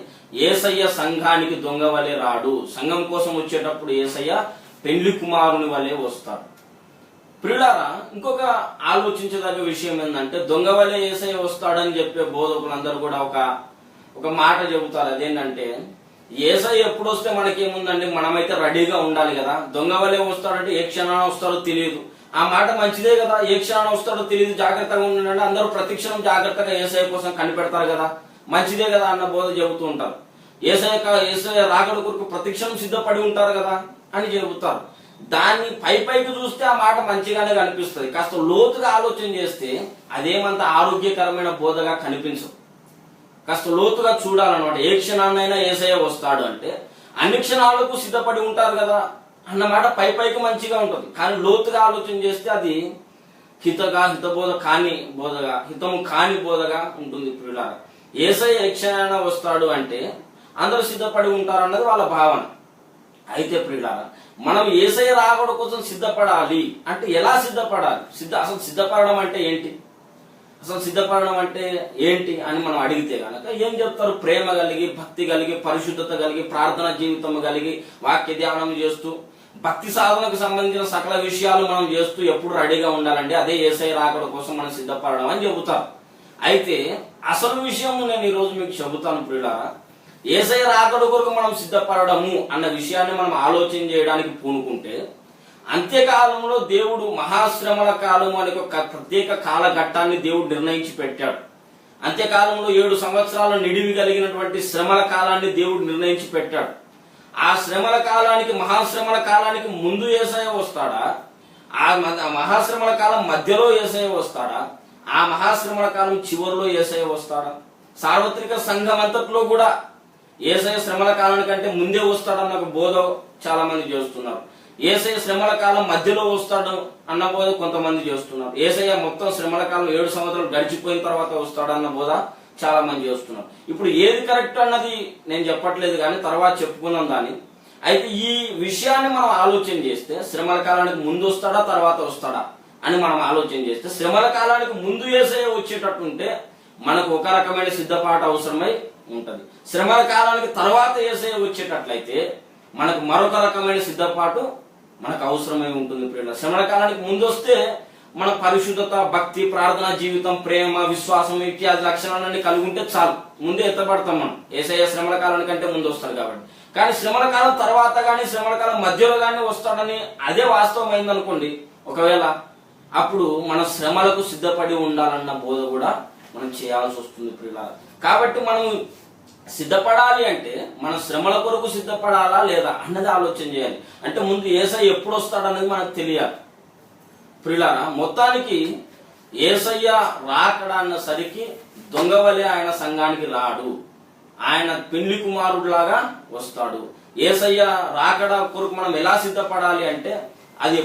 యేసయ్య సంఘానికి దొంగ వలె రాడు. సంఘం కోసం వచ్చేటప్పుడు యేసయ్య పెండ్లి కుమారుని వలె వస్తాడు. ప్రియులారా, ఇంకొక ఆలోచించదగ్గ విషయం ఏంటంటే దొంగ వలె యేసయ్య వస్తాడని చెప్పే బోధకులందరూ కూడా ఒక మాట చెబుతారు. అదేంటంటే యేసయ్య ఎప్పుడు వస్తే మనకేముందండి, మనమైతే రెడీగా ఉండాలి కదా. దొంగ వలె వస్తాడంటే ఏ క్షణాన వస్తాడో తెలియదు. ఆ మాట మంచిదే కదా, ఏ క్షణాన వస్తాడో తెలియదు, జాగ్రత్తగా ఉండండి. అందరూ ప్రతిక్షణం జాగ్రత్తగా యేసయ్య కోసం కనిపెడతారు కదా, మంచిదే కదా అన్న బోధ చెబుతూ ఉంటారు. యేసయ్య రాకడ కొరకు ప్రతిక్షణం సిద్ధపడి ఉంటారు కదా అని చెబుతారు. దాన్ని పైకి చూస్తే ఆ మాట మంచిగానే కనిపిస్తుంది. కాస్త లోతుగా ఆలోచన చేస్తే అదేమంత ఆరోగ్యకరమైన బోధగా కనిపించదు. కాస్త లోతుగా చూడాలన్నమాట. ఏ క్షణాన్నైనా యేసయ్య వస్తాడు అంటే అన్ని క్షణాలకు సిద్ధపడి ఉంటారు కదా అన్నమాట పైకి మంచిగా ఉంటుంది. కానీ లోతుగా ఆలోచన చేస్తే అది హితము కాని బోధగా ఉంటుంది. ప్రియులారా, యేసయ్య ఏ క్షణాన వస్తాడు అంటే అందరూ సిద్ధపడి ఉంటారు అన్నది వాళ్ళ భావన. అయితే ప్రియులారా, మనం యేసయ్య రాకడ కోసం సిద్ధపడాలి అంటే ఎలా సిద్ధపడాలి? అసలు సిద్ధపడడం అంటే ఏంటి? అసలు సిద్ధపడడం అంటే ఏంటి అని మనం అడిగితే కనుక ఏం చెప్తారు? ప్రేమ కలిగి, భక్తి కలిగి, పరిశుద్ధత కలిగి, ప్రార్థన జీవితం కలిగి, వాక్య ధ్యానం చేస్తూ భక్తి సాధనకు సంబంధించిన సకల విషయాలు మనం చేస్తూ ఎప్పుడు రెడీగా ఉండాలండి, అదే యేసయ్య రాకడ కోసం మనం సిద్ధపడడం అని చెబుతారు. అయితే అసలు విషయం నేను ఈరోజు మీకు చెబుతాను ప్రియులారా. యేసయ్య రాకడ కొరకు మనం సిద్ధపడము అన్న విషయాన్ని మనం ఆలోచన చేయడానికి పూనుకుంటే, అంత్యకాలంలో దేవుడు మహాశ్రమల కాలం అనే ఒక ప్రత్యేక కాలఘట్టాన్ని దేవుడు నిర్ణయించి పెట్టాడు. అంత్యకాలంలో 7 సంవత్సరాల నిడివి కలిగినటువంటి శ్రమల కాలాన్ని దేవుడు నిర్ణయించి పెట్టాడు. ఆ శ్రమల కాలానికి, మహాశ్రమల కాలానికి ముందు యేసయ్య వస్తాడా, ఆ మహాశ్రమల కాలం మధ్యలో యేసయ్య వస్తాడా, ఆ మహాశ్రమల కాలం చివరిలో యేసయ్య వస్తాడా? సార్వత్రిక సంఘం అంతట్లో కూడా యేసయ్య శ్రమల కాలానికంటే ముందే వస్తాడన్న ఒక బోధ చాలా మంది చేస్తున్నారు. యేసయ్య శ్రమల కాలం మధ్యలో వస్తాడు అన్న బోధ కొంతమంది చేస్తున్నారు. యేసయ్య మొత్తం శ్రమల కాలం 7 సంవత్సరాలు గడిచిపోయిన తర్వాత వస్తాడు అన్న బోధ చాలా మంది చేస్తున్నారు. ఇప్పుడు ఏది కరెక్ట్ అన్నది నేను చెప్పట్లేదు, కానీ తర్వాత చెప్పుకుందాం దాన్ని. అయితే ఈ విషయాన్ని మనం ఆలోచన చేస్తే, శ్రమల కాలానికి ముందు వస్తాడా తర్వాత వస్తాడా అని మనం ఆలోచన చేస్తే, శ్రమల కాలానికి ముందు యేసయ్య వచ్చేటట్టుంటే మనకు ఒక రకమైన సిద్ధపాటు అవసరమై ఉంటది. శ్రమల కాలానికి తర్వాత యేసయ్య వచ్చేటట్లయితే మనకు మరొక రకమైన సిద్ధపాటు మనకు అవసరమై ఉంటుంది. ప్రియులారా, శ్రమల కాలానికి ముందు వస్తే మన పరిశుద్ధత, భక్తి, ప్రార్థన జీవితం, ప్రేమ, విశ్వాసం ఇత్యాది లక్షణాలన్నీ కలిగి ఉంటే చాలు, ముందే ఎత్తపడతాం మనం. యేసయ్య శ్రమల కాలానికంటే ముందు వస్తాడు కాబట్టి. కానీ శ్రమల కాలం తర్వాత కానీ శ్రమల కాలం మధ్యలో కానీ వస్తాడని అదే వాస్తవం అయిందనుకోండి ఒకవేళ, అప్పుడు మన శ్రమలకు సిద్ధపడి ఉండాలన్న బోధ కూడా మనం చేయాల్సి వస్తుంది ప్రియులారా. కాబట్టి మనం సిద్ధపడాలి అంటే మన శ్రమల కొరకు సిద్ధపడాలా లేదా అన్నది ఆలోచన చేయాలి. అంటే ముందు యేసయ్య ఎప్పుడు వస్తాడన్నది మనకు తెలియాలి ప్రియులారా. మొత్తానికి యేసయ్య రాకడా అన్నసరికి దొంగవలే ఆయన సంఘానికి రాడు, ఆయన పెండ్లి కుమారుడిలాగా వస్తాడు. యేసయ్య రాకడా కొరకు మనం ఎలా సిద్ధపడాలి అంటే, అది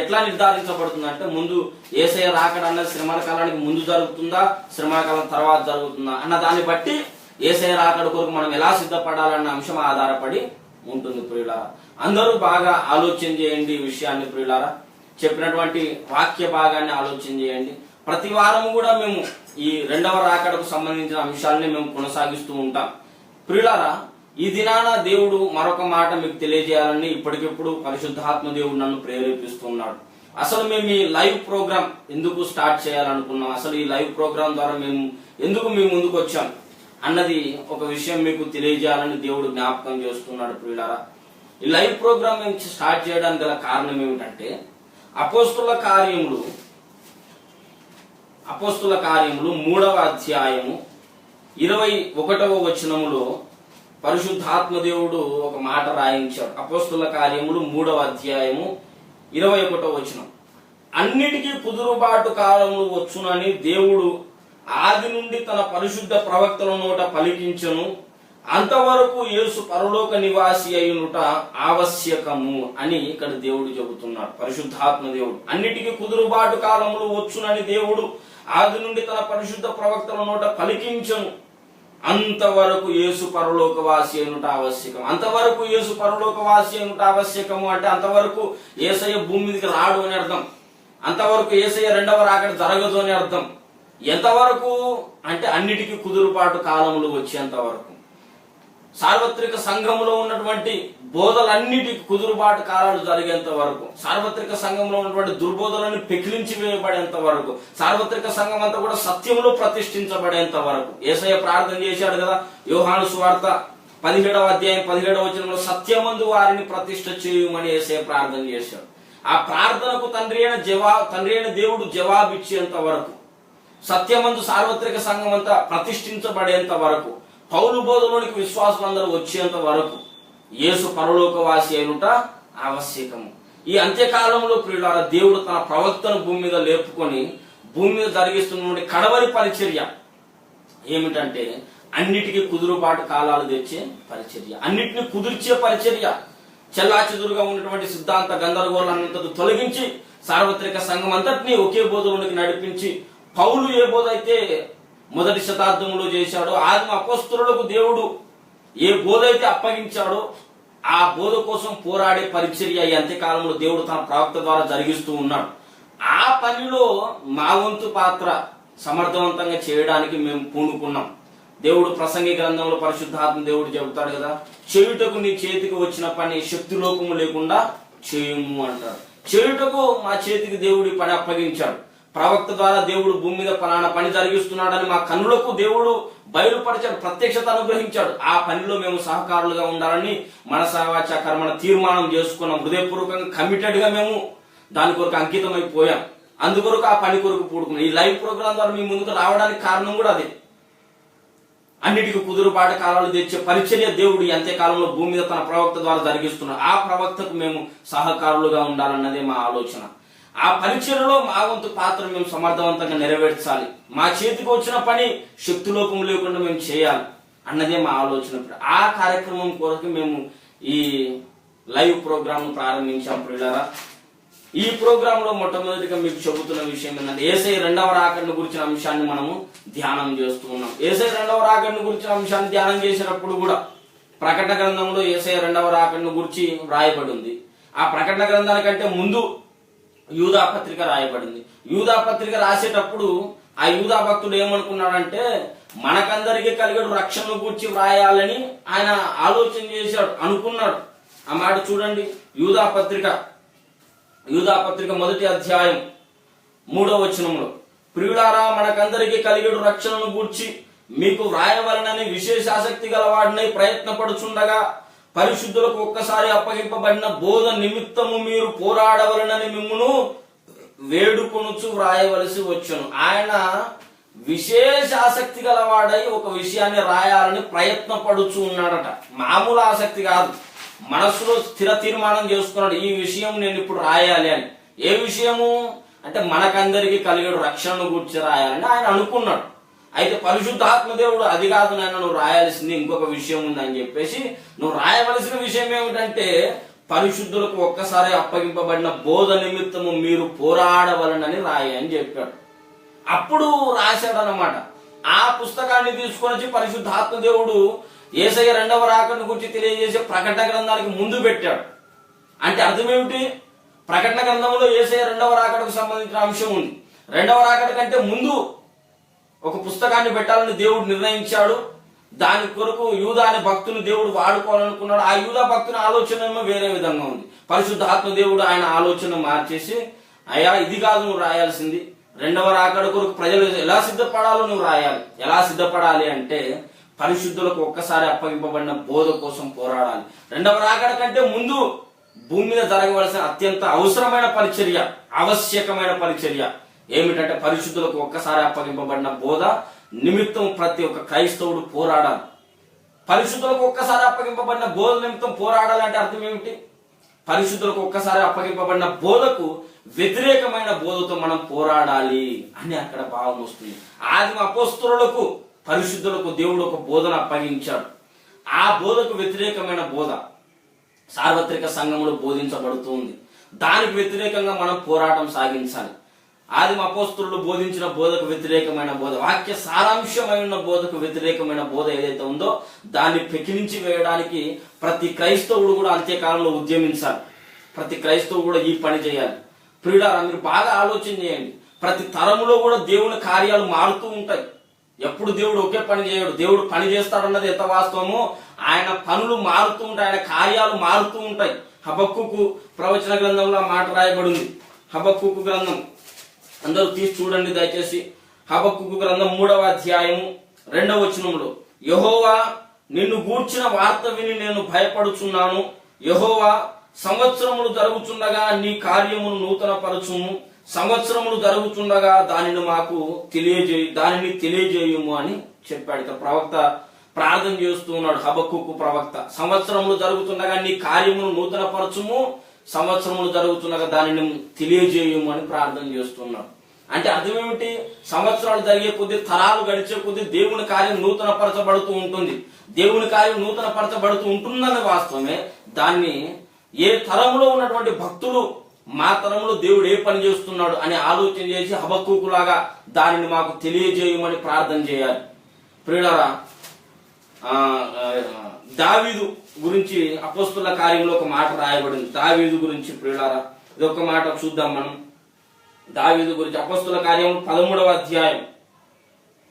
ఎట్లా నిర్ధారించబడుతుంది అంటే, ముందు యేసయ్య రాకడా అన్నది శ్రమల కాలానికి ముందు జరుగుతుందా, శ్రమల కాలం తర్వాత జరుగుతుందా అన్న దాన్ని బట్టి యేసయ్య రాకడ కొరకు మనం ఎలా సిద్ధపడాలన్న అంశం ఆధారపడి ఉంటుంది ప్రియులారా. అందరూ బాగా ఆలోచన చేయండి ఈ విషయాన్ని ప్రియులారా. చెప్పినటువంటి వాక్య భాగాన్ని ఆలోచన చేయండి. ప్రతి వారము కూడా మేము ఈ 2వ రాకడకు సంబంధించిన అంశాలని మేము కొనసాగిస్తూ ఉంటాం ప్రియులారా. ఈ దినాన దేవుడు మరొక మాట మీకు తెలియజేయాలని ఇప్పటికిప్పుడు పరిశుద్ధాత్మ దేవుడు నన్ను ప్రేరేపిస్తున్నాడు. అసలు మేము ఈ లైవ్ ప్రోగ్రామ్ ఎందుకు స్టార్ట్ చేయాలనుకున్నాం, అసలు ఈ లైవ్ ప్రోగ్రామ్ ద్వారా మేము ఎందుకు మీ ముందుకు వచ్చాం అన్నది ఒక విషయం మీకు తెలియజేయాలని దేవుడు జ్ఞాపకం చేస్తున్నాడు ప్రియులారా. ఈ లైవ్ ప్రోగ్రామ్ మేము స్టార్ట్ చేయడానికి గల కారణం ఏమిటంటే, అపోస్తుల కార్యములు 3వ అధ్యాయము 21వ వచనములో పరిశుద్ధాత్మ దేవుడు ఒక మాట రాయించాడు. అపోస్తుల కార్యములు 3వ అధ్యాయము 21వ వచనం, అన్నిటికీ కుదురుబాటు కాలములు వచ్చునని దేవుడు ఆది నుండి తన పరిశుద్ధ ప్రవక్తల నోట పలికించను, అంతవరకు యేసు పరలోక నివాసి అయ్యునుట ఆవశ్యకము అని ఇక్కడ దేవుడు చెబుతున్నాడు. పరిశుద్ధాత్మ దేవుడు అన్నిటికీ కుదురుబాటు కాలములు వచ్చునని దేవుడు ఆది నుండి తన పరిశుద్ధ ప్రవక్తల నోట పలికించను, అంతవరకు యేసు పరలోకవాసి అయినుట ఆవశ్యకం. అంతవరకు యేసు పరలోకవాసి అయినుట ఆవశ్యకము అంటే అంతవరకు యేసయ్య భూమి మీదకి రాడు అని అర్థం. అంతవరకు యేసయ్య 2వ రాకడ జరగదు అని అర్థం. ఎంతవరకు అంటే అన్నిటికీ కుదురుబాటు కాలములు వచ్చేంత వరకు. సార్వత్రిక సంఘంలో ఉన్నటువంటి బోధలన్నిటికీ కుదురుబాటు కాలాలు జరిగేంత వరకు, సార్వత్రిక సంఘంలో ఉన్నటువంటి దుర్బోధలన్నీ పెకిలించి వేయబడేంత వరకు, సార్వత్రిక సంఘం అంతా కూడా సత్యంలో ప్రతిష్ఠించబడేంత వరకు. యేసయ్య ప్రార్థన చేశాడు కదా, యోహాను సువార్త 17వ అధ్యాయం 17వ వచనంలో, సత్యమందు వారిని ప్రతిష్ఠ చేయమని యేసయ్య ప్రార్థన చేశాడు. ఆ ప్రార్థనకు తండ్రి అయిన దేవుడు జవాబిచ్చేంత వరకు, సత్యమందు సార్వత్రిక సంఘం అంతా ప్రతిష్ఠించబడేంత వరకు, పౌలు బోధలోనికి విశ్వాసులందరూ వచ్చేంత వరకు యేసు పరలోకవాసి అయినుట ఆవశ్యకము. ఈ అంత్యకాలంలో ప్రియులారా, దేవుడు తన ప్రవక్తను భూమి మీద లేపుకొని భూమి మీద జరిగిస్తున్న కడవరి పరిచర్య ఏమిటంటే, అన్నిటికీ కుదురుబాటు కాలాలు తెచ్చే పరిచర్య, అన్నిటిని కుదిర్చే పరిచర్య. చెల్లాచెదురుగా ఉన్నటువంటి సిద్ధాంత గందరగోళాన్నంతను తొలగించి సార్వత్రిక సంఘం అంతటినీ ఒకే బోధలోనికి నడిపించి, పౌలు ఏ బోధ అయితే మొదటి శతాబ్దంలో చేశాడో, ఆదిమ అపోస్తలులకు దేవుడు ఏ బోధ అయితే అప్పగించాడో ఆ బోధ కోసం పోరాడే పరిచర్య ఈ అంత్యకాలంలో దేవుడు తన ప్రవక్త ద్వారా జరిగిస్తూ ఉన్నాడు. ఆ పనిలో మా వంతు పాత్ర సమర్థవంతంగా చేయడానికి మేము పూనుకున్నాం. దేవుడు ప్రసంగి గ్రంథంలో పరిశుద్ధాత్మ దేవుడు చెబుతాడు కదా, చేయుటకు నీ చేతికి వచ్చిన పని శక్తిలోకము లేకుండా చేయుము అంటారు. చేయుటకు మా చేతికి దేవుడి పని అప్పగించాడు. ప్రవక్త ద్వారా దేవుడు భూమి మీద ఫలానా పని జరిగిస్తున్నాడని మా కన్నులకు దేవుడు బయలుపరిచాడు, ప్రత్యక్షత అనుగ్రహించాడు. ఆ పనిలో మేము సహకారులుగా ఉండాలని మనస వాచ కర్మణ తీర్మానం చేసుకున్నాం. హృదయపూర్వకంగా కమిటెడ్ గా మేము దాని కొరకు అంకితమైపోయాం. అందుకొరకు ఆ పని కొరకు పూడుకున్నాం. ఈ లైవ్ ప్రోగ్రాం ద్వారా మీ ముందుకు రావడానికి కారణం కూడా అదే. అన్నిటికీ కుదురుబాటు కాలాలు తెచ్చే పరిచర్య దేవుడు అంత్యకాలంలో భూమి మీద తన ప్రవక్త ద్వారా జరిగిస్తున్నాడు. ఆ ప్రవక్తకు మేము సహకారులుగా ఉండాలన్నదే మా ఆలోచన. ఆ పరిచర్యలో మా వంతు పాత్ర మేము సమర్థవంతంగా నెరవేర్చాలి. మా చేతికి వచ్చిన పని శక్తిలోపం లేకుండా మేము చేయాలి అన్నదే మా ఆలోచన. ఆ కార్యక్రమం కొరకు మేము ఈ లైవ్ ప్రోగ్రామ్ ప్రారంభించాం. ప్రియులారా, ఈ ప్రోగ్రామ్ లో మొట్టమొదటిగా మీకు చెబుతున్న విషయం ఏంటంటే యేసయ్య రెండవ రాకడను గురించిన అంశాన్ని మనము ధ్యానం చేస్తూ ఉన్నాం. యేసయ్య రెండవ రాకడను గురించిన అంశాన్ని ధ్యానం చేసినప్పుడు కూడా ప్రకటన గ్రంథంలో యేసయ్య రెండవ రాకడను గురించి వ్రాయబడి ఉంది. ఆ ప్రకటన గ్రంథానికంటే ముందు యూదా పత్రిక రాయబడింది. యూదా పత్రిక రాసేటప్పుడు ఆ యూదా భక్తుడు ఏమనుకున్నాడంటే మనకందరికీ కలిగేడు రక్షణను గూర్చి వ్రాయాలని ఆయన ఆలోచన చేశాడు, అనుకున్నాడు. ఆ మాట చూడండి, యూదా పత్రిక 1వ అధ్యాయం 3వ వచనంలో, ప్రియులారా మనకందరికీ కలిగేడు రక్షణను గూర్చి మీకు వ్రాయవలనని విశేష ఆసక్తి గలవాడినై ప్రయత్నపడుచుండగా పరిశుద్ధులకు ఒక్కసారి అప్పగింపబడిన బోధ నిమిత్తము మీరు పోరాడవలనని మిమ్మును వేడుకొనుచు వ్రాయవలసి వచ్చును. ఆయన విశేష ఆసక్తి గలవాడై ఒక విషయాన్ని రాయాలని ప్రయత్నపడుచు ఉన్నాడట. మామూలు ఆసక్తి కాదు, మనస్సులో స్థిర తీర్మానం చేసుకున్నాడు, ఈ విషయం నేను ఇప్పుడు రాయాలి అని. ఏ విషయము అంటే మనకందరికీ కలిగేడు రక్షణను గూర్చి రాయాలని ఆయన అనుకున్నాడు. అయితే పరిశుద్ధాత్మ దేవుడు అది కాదు నాయన, నువ్వు రాయాల్సింది ఇంకొక విషయం ఉందని చెప్పేసి, నువ్వు రాయవలసిన విషయం ఏమిటంటే పరిశుద్ధులకు ఒక్కసారి అప్పగింపబడిన బోధ నిమిత్తము మీరు పోరాడవలనని రాయని చెప్పాడు. అప్పుడు రాశాడు అన్నమాట. ఆ పుస్తకాన్ని తీసుకొని వచ్చి పరిశుద్ధాత్మ దేవుడు యేసయ్య రెండవ రాకడను గురించి తెలియజేసే ప్రకటన గ్రంథానికి ముందు పెట్టాడు. అంటే అర్థం ఏమిటి? ప్రకటన గ్రంథంలో యేసయ్య రెండవ రాకడకు సంబంధించిన అంశం ఉంది. రెండవ రాకడ కంటే ముందు ఒక పుస్తకాన్ని పెట్టాలని దేవుడు నిర్ణయించాడు. దాని కొరకు యూదా అనే భక్తుని దేవుడు వాడుకోవాలనుకున్నాడు. ఆ యూదా భక్తుని ఆలోచన ఏమో వేరే విధంగా ఉంది. పరిశుద్ధాత్మ దేవుడు ఆయన ఆలోచన మార్చేసి, అయ్యా ఇది కాదు నువ్వు రాయాల్సింది, రెండవ రాకడ కొరకు ప్రజలు ఎలా సిద్ధపడాలో నువ్వు రాయాలి. ఎలా సిద్ధపడాలి అంటే పరిశుద్ధులకు ఒక్కసారి అప్పగింపబడిన బోధ కోసం పోరాడాలి. రెండవ రాకడ కంటే ముందు భూమి మీద జరగవలసిన అత్యంత అవసరమైన పరిచర్య, ఆవశ్యకమైన పరిచర్య ఏమిటంటే పరిశుద్ధులకు ఒక్కసారి అప్పగింపబడిన బోధ నిమిత్తం ప్రతి ఒక్క క్రైస్తవుడు పోరాడాలి. పరిశుద్ధులకు ఒక్కసారి అప్పగింపబడిన బోధ నిమిత్తం పోరాడాలంటే అర్థం ఏమిటి? పరిశుద్ధులకు ఒక్కసారి అప్పగింపబడిన బోధకు వ్యతిరేకమైన బోధతో మనం పోరాడాలి అని అక్కడ భావం వస్తుంది. ఆదిమ అపోస్తలులకు పరిశుద్ధులకు దేవుడు ఒక బోధన అప్పగించాడు. ఆ బోధకు వ్యతిరేకమైన బోధ సార్వత్రిక సంఘంలో బోధించబడుతుంది. దానికి వ్యతిరేకంగా మనం పోరాటం సాగించాలి. ఆదిమ అపోస్తలులు బోధించిన బోధకు వ్యతిరేకమైన బోధ, వాక్య సారాంశమైన బోధకు వ్యతిరేకమైన బోధ ఏదైతే ఉందో దాన్ని పెకిలించి వేయడానికి ప్రతి క్రైస్తవుడు కూడా అంత్యకాలంలో ఉద్యమించాలి. ప్రతి క్రైస్తవుడు కూడా ఈ పని చేయాలి. ప్రియులారా, మీరు బాగా ఆలోచన చేయండి. ప్రతి తరములో కూడా దేవుని కార్యాలు మారుతూ ఉంటాయి. ఎప్పుడు దేవుడు ఒకే పని చేయడు. దేవుడు పని చేస్తాడన్నది ఎంత వాస్తవమో ఆయన పనులు మారుతూ ఉంటాయి, ఆయన కార్యాలు మారుతూ ఉంటాయి. హబక్కూకు ప్రవచన గ్రంథంలో ఆ మాట రాయబడి ఉంది. హబక్కూకు గ్రంథం అందరూ తీసి చూడండి దయచేసి. హబక్కూకు గ్రంథం 3వ అధ్యాయం 2వ వచనంలో, యెహోవా నిన్ను గూర్చిన వార్త విని నేను భయపడుచున్నాను. యెహోవా సంవత్సరములు జరుగుచుండగా నీ కార్యమును నూతన పరచుము, సంవత్సరములు జరుగుతుండగా దానిని తెలియజేయుము అని చెప్పాడు. ఇక ప్రవక్త ప్రార్థన చేస్తూ ఉన్నాడు. హబక్కూకు ప్రవక్త, సంవత్సరములు జరుగుతుండగా నీ కార్యమును నూతన పరచుము, సంవత్సరములు జరుగుతుండగా దానిని తెలియజేయము అని ప్రార్థన చేస్తున్నాడు. అంటే అర్థం ఏమిటి? సంవత్సరాలు జరిగే కొద్దీ, తరాలు గడిచే కొద్దీ దేవుని కార్యం నూతన పరచబడుతూ ఉంటుంది. దేవుని కార్యం నూతన పరచబడుతూ ఉంటుందన్న వాస్తవమే. దాన్ని ఏ తరంలో ఉన్నటువంటి భక్తులు మా తరంలో దేవుడు ఏ పని చేస్తున్నాడు అని ఆలోచన చేసి హబక్కూకులాగా దానిని మాకు తెలియజేయమని ప్రార్థన చేయాలి. ప్రియులారా, దావీదు గురించి అపోస్తుల కార్యంలో ఒక మాట రాయబడింది. దావీదు గురించి ప్రియులారా, ఇది ఒక మాట చూద్దాం మనం. దావీదు గురించి అపోస్తుల కార్యం 13వ అధ్యాయం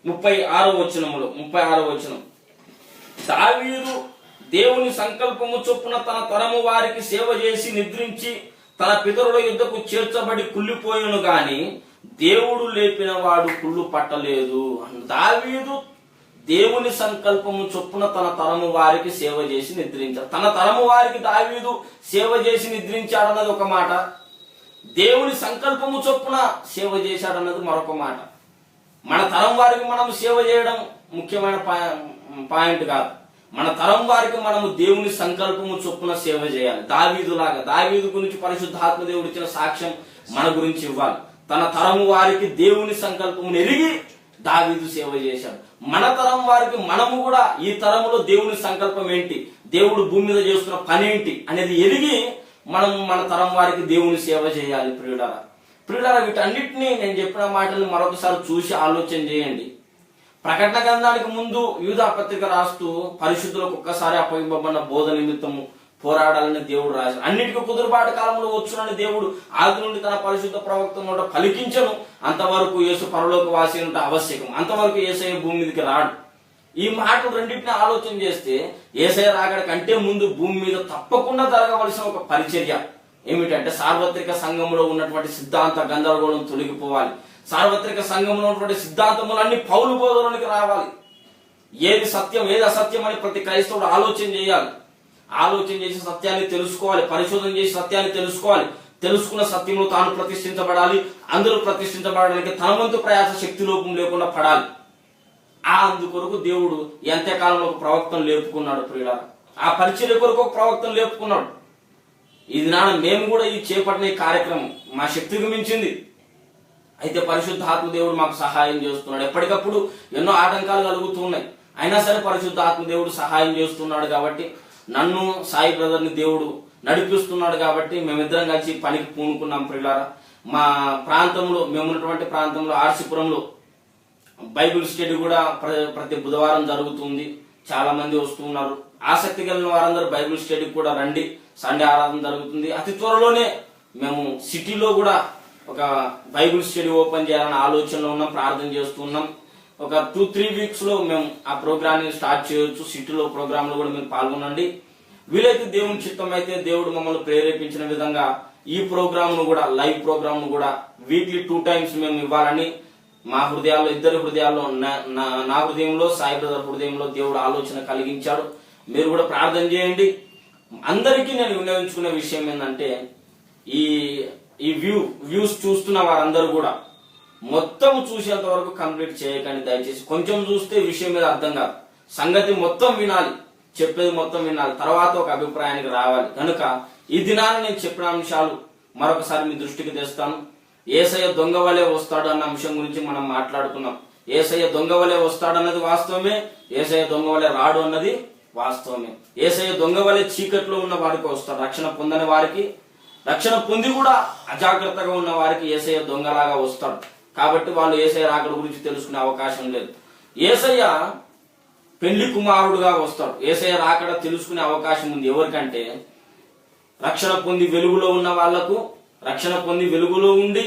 36వ వచనం, దావీదు దేవుని సంకల్పము చొప్పున తన తరము వారికి సేవ చేసి నిద్రించి తన పితరుల యుద్ధకు చేర్చబడి కుళ్ళిపోయాను గాని దేవుడు లేపిన వాడు కుళ్ళు పట్టలేదు. దావీదు దేవుని సంకల్పము చొప్పున తన తరము వారికి సేవ చేసి నిద్రించాడు. తన తరము వారికి దావీదు సేవ చేసి నిద్రించాడన్నది ఒక మాట, దేవుని సంకల్పము చొప్పున సేవ చేశాడన్నది మరొక మాట. మన తరం వారికి మనం సేవ చేయడం ముఖ్యమైన పాయింట్ కాదు. మన తరం వారికి మనము దేవుని సంకల్పము చొప్పున సేవ చేయాలి. దావీదు గురించి పరిశుద్ధాత్మ దేవుడు ఇచ్చిన సాక్ష్యం మన గురించి ఇవ్వాలి. తన తరము వారికి దేవుని సంకల్పమును ఎరిగి దావీదు సేవ చేశాడు. మన తరం వారికి మనము కూడా ఈ తరములో దేవుని సంకల్పం ఏంటి, దేవుడు భూమి మీద చేస్తున్న పని ఏంటి అనేది ఎరిగి మనం మన తరం వారికి దేవుని సేవ చేయాలి. ప్రియులారా, వీటన్నిటినీ నేను చెప్పిన మాటలు మరొకసారి చూసి ఆలోచన చేయండి. ప్రకటన గ్రంథానికి ముందు యూదా పత్రిక రాస్తూ పరిశుద్ధులకు ఒక్కసారి అప్పగింపబడిన బోధ నిమిత్తము పోరాడాలని దేవుడు రాశాడు. అన్నిటికీ కుదురుబాటు కాలంలో వచ్చునని దేవుడు ఆది నుండి తన పరిశుద్ధ ప్రవక్త నోట పలికించను. అంతవరకు యేసు పరలోక వాసి ఉంటే ఆవశ్యకం, అంతవరకు యేసయ్య భూమి మీదకి రాడు. ఈ మాటలు రెండింటిని ఆలోచన చేస్తే యేసయ్య రాకడ కంటే ముందు భూమి మీద తప్పకుండా జరగవలసిన ఒక పరిచర్య ఏమిటంటే సార్వత్రిక సంఘంలో ఉన్నటువంటి సిద్ధాంత గందరగోళం తొలగిపోవాలి. సార్వత్రిక సంఘంలో ఉన్నటువంటి సిద్ధాంతములన్నీ పౌలు బోధనలోనికి రావాలి. ఏది సత్యం ఏది అసత్యం అని ప్రతి క్రైస్తవుడు ఆలోచన చేయాలి. ఆలోచన చేసి సత్యాన్ని తెలుసుకోవాలి, పరిశోధన చేసి సత్యాన్ని తెలుసుకోవాలి. తెలుసుకున్న సత్యంలో తాను ప్రతిష్ఠించబడాలి. అందరూ ప్రతిష్ఠించబడడానికి తన వంతు ప్రయాస శక్తి లోపం లేకుండా పడాలి. అందుకొరకు దేవుడు ఎంతకాలంలో ఒక ప్రవక్తను లేపుకున్నాడు. ప్రియులారా, ఆ పరిచర్య కొరకు ఒక ప్రవక్తను లేపుకున్నాడు. ఇది మేము కూడా ఈ చేపట్టిన ఈ కార్యక్రమం మా శక్తికి మించింది. అయితే పరిశుద్ధాత్మ దేవుడు మాకు సహాయం చేస్తున్నాడు. ఎప్పటికప్పుడు ఎన్నో ఆటంకాలు కలుగుతున్నాయి, అయినా సరే పరిశుద్ధాత్మ దేవుడు సహాయం చేస్తున్నాడు. కాబట్టి నన్ను సాయి బ్రదర్ని దేవుడు నడిపిస్తున్నాడు. కాబట్టి మేమిద్దరం కలిసి పనికి పూనుకున్నాం. ప్రియులారా, మా ప్రాంతంలో మేమున్నటువంటి ప్రాంతంలో ఆర్సిపురంలో బైబిల్ స్టడీ కూడా ప్రతి బుధవారం జరుగుతుంది. చాలా మంది వస్తున్నారు. ఆసక్తి కలిగిన వారందరూ బైబిల్ స్టడీకి కూడా రండి. సండే ఆరాధన జరుగుతుంది. అతి త్వరలోనే మేము సిటీలో కూడా ఒక బైబిల్ స్టడీ ఓపెన్ చేయాలని ఆలోచనలో ఉన్నాం, ప్రార్థన చేస్తున్నాం. ఒక 2-3 వీక్స్ లో మేము ఆ ప్రోగ్రామ్ ని స్టార్ట్ చేయొచ్చు. సిటీలో ప్రోగ్రామ్ లో కూడా మీరు పాల్గొనండి. వీలైతే దేవుని చిత్తం అయితే దేవుడు మమ్మల్ని ప్రేరేపించిన విధంగా ఈ ప్రోగ్రామ్ ను కూడా లైవ్ ప్రోగ్రామ్ ను కూడా వీక్లీ 2 times మేము ఇవ్వాలని మా హృదయాల్లో, ఇద్దరి హృదయాల్లో, నా హృదయంలో, సాయి బ్రదర్ హృదయంలో దేవుడు ఆలోచన కలిగించాడు. మీరు కూడా ప్రార్థన చేయండి. అందరికీ నేను వినియోగించుకునే విషయం ఏంటంటే ఈ వ్యూస్ చూస్తున్న వారందరూ కూడా మొత్తం చూసేంత వరకు కంప్లీట్ చేయకండి దయచేసి. కొంచెం చూస్తే విషయం మీద అర్థం కాదు. సంగతి మొత్తం వినాలి, చెప్పేది మొత్తం వినాలి, తర్వాత ఒక అభిప్రాయానికి రావాలి. కనుక ఈ దినాన్ని నేను చెప్పిన అంశాలు మరొకసారి మీ దృష్టికి తెస్తాను. యేసయ్య దొంగ వలె వస్తాడు అన్న అంశం గురించి మనం మాట్లాడుకున్నాం. యేసయ్య దొంగ వలె వస్తాడు అన్నది వాస్తవమే, యేసయ్య దొంగ వలె రాడు అన్నది వాస్తవమే. యేసయ్య దొంగ వలె చీకట్లో ఉన్న వారికి వస్తాడు. రక్షణ పొందని వారికి, రక్షణ పొంది కూడా అజాగ్రత్తగా ఉన్న వారికి యేసయ్య దొంగలాగా వస్తాడు. కాబట్టి వాళ్ళు యేసయ్య రాకడ గురించి తెలుసుకునే అవకాశం లేదు. యేసయ్య పెళ్లి కుమారుడుగా వస్తాడు. యేసయ్య రాకడ తెలుసుకునే అవకాశం ఉంది. ఎవరికంటే రక్షణ పొంది వెలుగులో ఉన్న వాళ్లకు, రక్షణ పొంది వెలుగులో ఉండి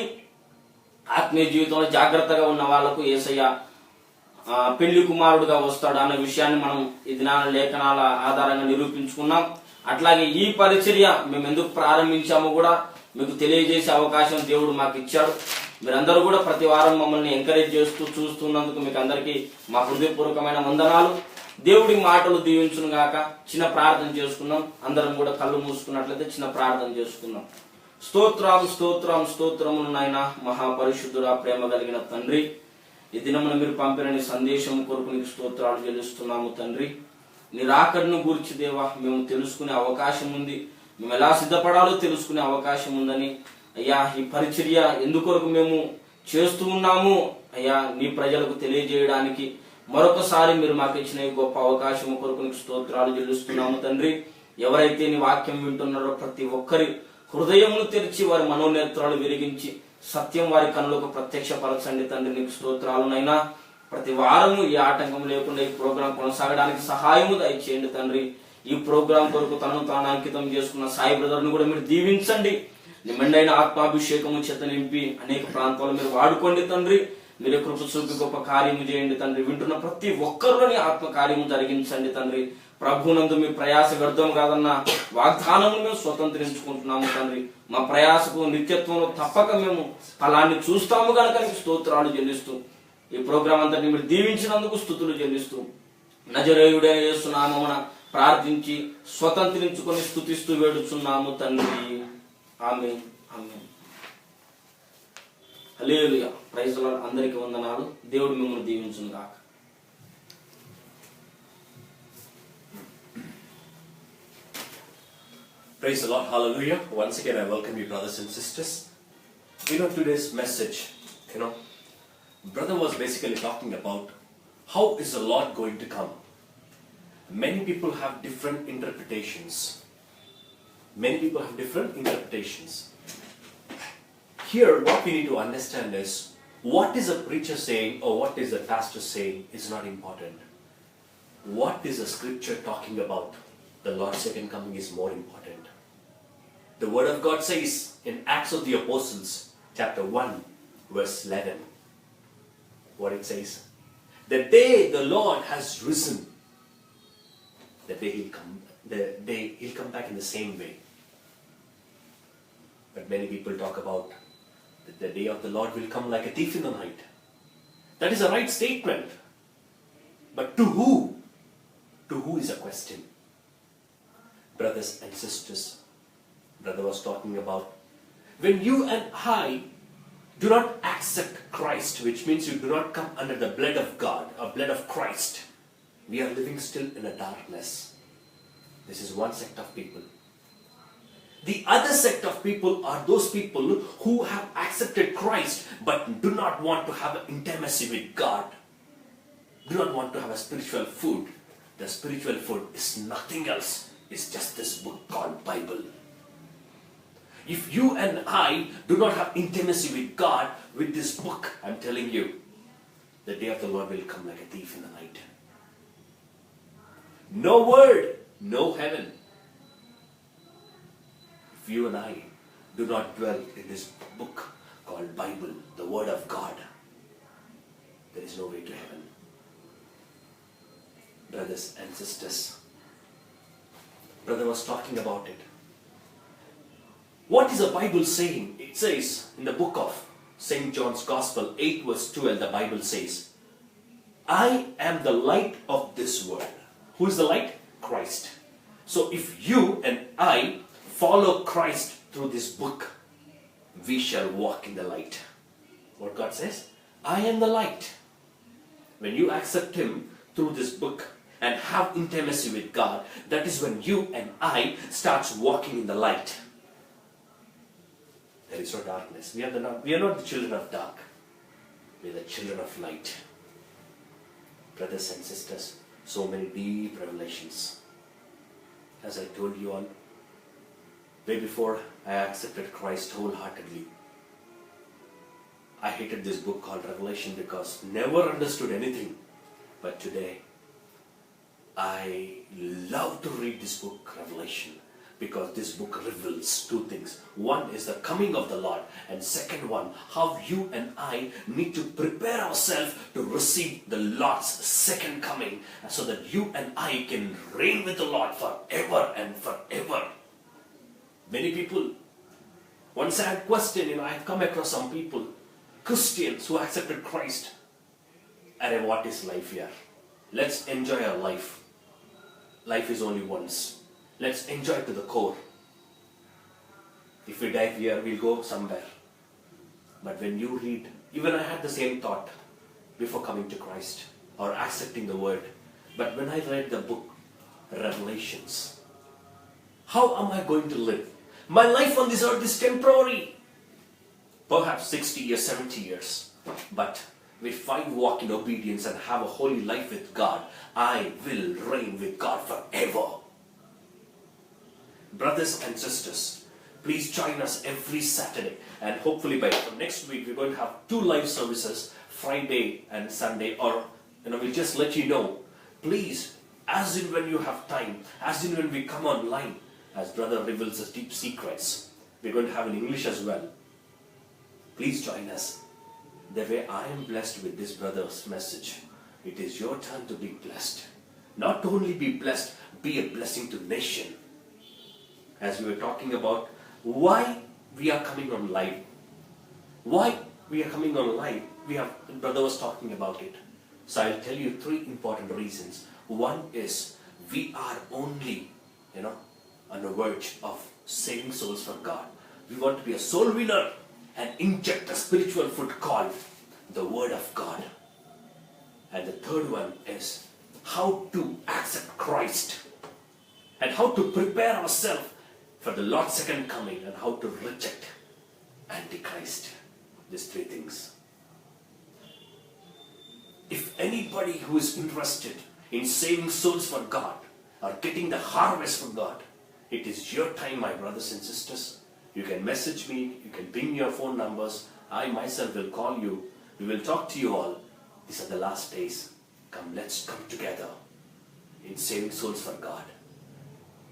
ఆత్మీయ జీవితంలో జాగ్రత్తగా ఉన్న వాళ్లకు యేసయ్య పెళ్లి కుమారుడుగా వస్తాడు అన్న విషయాన్ని మనం ఈ దినాల లేఖనాల ఆధారంగా నిరూపించుకున్నాం. అట్లాగే ఈ పరిచర్య మేము ఎందుకు ప్రారంభించామో కూడా మీకు తెలియజేసే అవకాశం దేవుడు మాకు ఇచ్చాడు. మీరందరూ కూడా ప్రతి వారం మమ్మల్ని ఎంకరేజ్ చేస్తూ చూస్తున్నందుకు మీకు అందరికీ మా హృదయపూర్వకమైన వందనాలు. దేవుడి మాటలు దీవించును గాక. చిన్న ప్రార్థన చేసుకున్నాం. అందరం కూడా కళ్ళు మూసుకున్నట్లయితే చిన్న ప్రార్థన చేసుకున్నాం. స్తోత్రం స్తోత్రం స్తోత్రములు నాయన, మహాపరిశుద్ధుడా, ప్రేమ కలిగిన తండ్రి, ఈ దినమున మీరు పంపిన నీ సందేశం కొరకు నీకు స్తోత్రాలు చెల్లిస్తున్నాము తండ్రి. నీ రాకడను గురించి దేవా మేము తెలుసుకునే అవకాశం ఉంది, మేము ఎలా సిద్ధపడాలో తెలుసుకునే అవకాశం ఉందని అయ్యా, ఈ పరిచర్య ఎందుకొరకు మేము చేస్తూ ఉన్నాము అయ్యా నీ ప్రజలకు తెలియజేయడానికి మరొకసారి మీరు మాకు ఇచ్చిన ఈ గొప్ప అవకాశం కొరకు నీకు స్తోత్రాలు చెల్లిస్తున్నాము తండ్రి. ఎవరైతే నీ వాక్యం వింటున్నారో ప్రతి ఒక్కరి హృదయమును తెరిచి వారి మనోనేత్రాలు వెలిగించి సత్యం వారి కనులకు ప్రత్యక్షపరచండి తండ్రి. నీకు స్తోత్రాలునైనా ప్రతి వారము ఈ ఆటంకం లేకుండా ఈ ప్రోగ్రాం కొనసాగడానికి సహాయము దయచేయండి తండ్రి. ఈ ప్రోగ్రాం కొరకు తనను తాను అంకితం చేసుకున్న సాయి బ్రదర్ ను కూడా మీరు దీవించండి. నిండైన ఆత్మాభిషేకము చేత నింపి అనేక ప్రాంతాల్లో మీరు వాడుకోండి తండ్రి. మీరు కృప చూపి గొప్ప కార్యము చేయండి తండ్రి. వింటున్న ప్రతి ఒక్కరిలోని ఆత్మ కార్యము జరిగించండి తండ్రి. ప్రభునందు మీ ప్రయాస వ్యర్థం కాదన్న వాగ్దానము మేము స్వతంత్రించుకుంటున్నాము తండ్రి. మా ప్రయాసకు నిత్యత్వంలో తప్పక మేము ఫలాన్ని చూస్తాము కనుక నీకు స్తోత్రాలు చెల్లిస్తూ ఈ ప్రోగ్రాం అంతా మీరు దీవించినందుకు స్తుతులు చెల్లిస్తూ నజరేయుడే యేసు నామమున ప్రార్థించి స్వతంత్రించుకొని స్తుతిస్తూ వేడుచున్నాము తండ్రి. Amen amen. Hallelujah. Praise the lord. అందరికీ వందనాలు. దేవుడు మిమ్మల్ని దీవించును గాక.
Praise the Lord. Hallelujah. Once again, I welcome you, brothers and sisters. Today's message, brother was basically talking about how is the Lord going to come. Many people have different interpretations. Here, what we need to understand is, what is a preacher saying or what is the pastor saying is not important. What is the scripture talking about? The Lord's second coming is more important. The word of God says in Acts of the Apostles, chapter 1, verse 11, what it says, the day the Lord has risen, the day he'll come back in the same way. But many people talk about that the day of the Lord will come like a thief in the night. That is a right statement. But to who? To who is a question. Brothers and sisters, brother was talking about when you and I do not accept Christ, which means you do not come under the blood of God or blood of Christ, we are living still in a darkness. This is one sect of people. The other sect of people are those people who have accepted Christ but do not want to have intimacy with God, do not want to have a spiritual food. The spiritual food is nothing else. It's just this book called Bible. If you and I do not have intimacy with God with this book, I'm telling you, the day of the Lord will come like a thief in the night. No word, no heaven. If you and I do not dwell in this book called Bible, the word of God, there is no way to heaven. Brothers and sisters, brother was talking about it. What is the Bible saying? It says in the book of St. John's Gospel 8 verse 12, the Bible says, I am the light of this world. Who is the light? Christ. So if you and I follow Christ through this book, we shall walk in the light. What God says? I am the light. When you accept Him through this book and have intimacy with God, that is when you and I starts walking in the light. There is no darkness. We are not the children of dark. We are the children of light. Brothers and sisters, so many deep revelations. As I told you all, way before I accepted Christ wholeheartedly, I hated this book called Revelation because never understood anything. But today, I love to read this book, Revelation, because this book reveals two things. One is the coming of the Lord, and second one, how you and I need to prepare ourselves to receive the Lord's second coming, so that you and I can reign with the Lord forever and forever. Many people, once I had questioned, I have come across some people, Christians who accepted Christ. And what is life here? Let's enjoy our life. Life is only once. Let's enjoy it to the core. If we die here, we'll go somewhere. But when you read, even I had the same thought before coming to Christ or accepting the word. But when I read the book, Revelations, how am I going to live? My life on this earth is temporary. Perhaps 60 years, 70 years. But if I walk in obedience and have a holy life with God, I will reign with God forever. Brothers and sisters, please join us every Saturday, and hopefully by next week we're going to have 2 live services, Friday and Sunday, or we'll just let you know. Please, as in when you have time, as in when we come online, as brother reveals us deep secrets, we're going to have in English as well. Please join us. The way I am blessed with this brother's message, it is your turn to be blessed. Not only be blessed, be a blessing to nation. As we were talking about why we are coming on live. Why we are coming on live? Brother was talking about it. So I'll tell you 3 important reasons. One is we are only, on the verge of saving souls for God. We want to be a soul winner and inject a spiritual food called the Word of God. And the third one is how to accept Christ and how to prepare ourselves for the Lord's second coming and how to reject Antichrist. These 3 things. If anybody who is interested in saving souls for God or getting the harvest for God, it is your time, my brothers and sisters. You can message me, you can ping your phone numbers. I myself will call you. We will talk to you all. These are the last days. Let's come together in saving souls for God.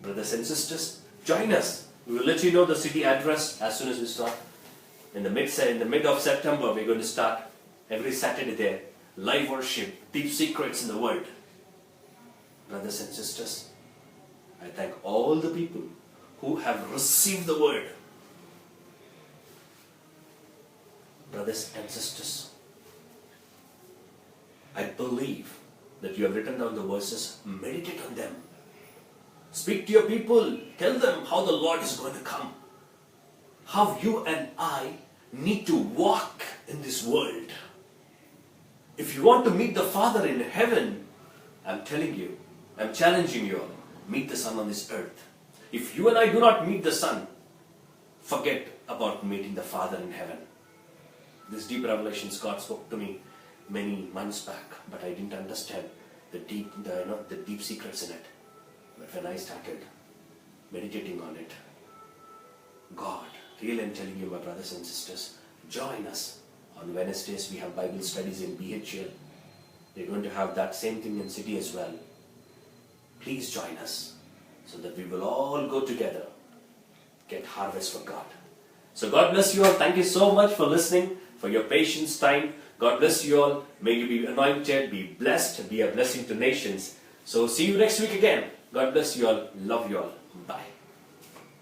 Brothers and sisters, join us. We will let you know the city address as soon as we start. In the mid of September, we're going to start every Saturday there. Live worship, deep secrets in the Word. Brothers and sisters, I thank all the people who have received the Word. Brothers and sisters, I believe that you have written down the verses. Meditate on them. Speak to your people. Tell them how the Lord is going to come. How you and I need to walk in this world. If you want to meet the Father in heaven, I'm telling you, I'm challenging you all, meet the Son on this earth. If you and I do not meet the Son, forget about meeting the Father in heaven. This deep revelations God spoke to me many months back, but I didn't understand the deep secrets in it. But when I started meditating on it, God, really I'm telling you, my brothers and sisters, join us. On Wednesdays we have Bible studies in BHL. We're going to have that same thing in city as well. Please join us so that we will all go together, get harvest for God. So God bless you all. Thank you so much for listening, for your patience, time. God bless you all. May you be anointed, be blessed, be a blessing to nations. So see you next week again. God bless you all. Love you all. Bye.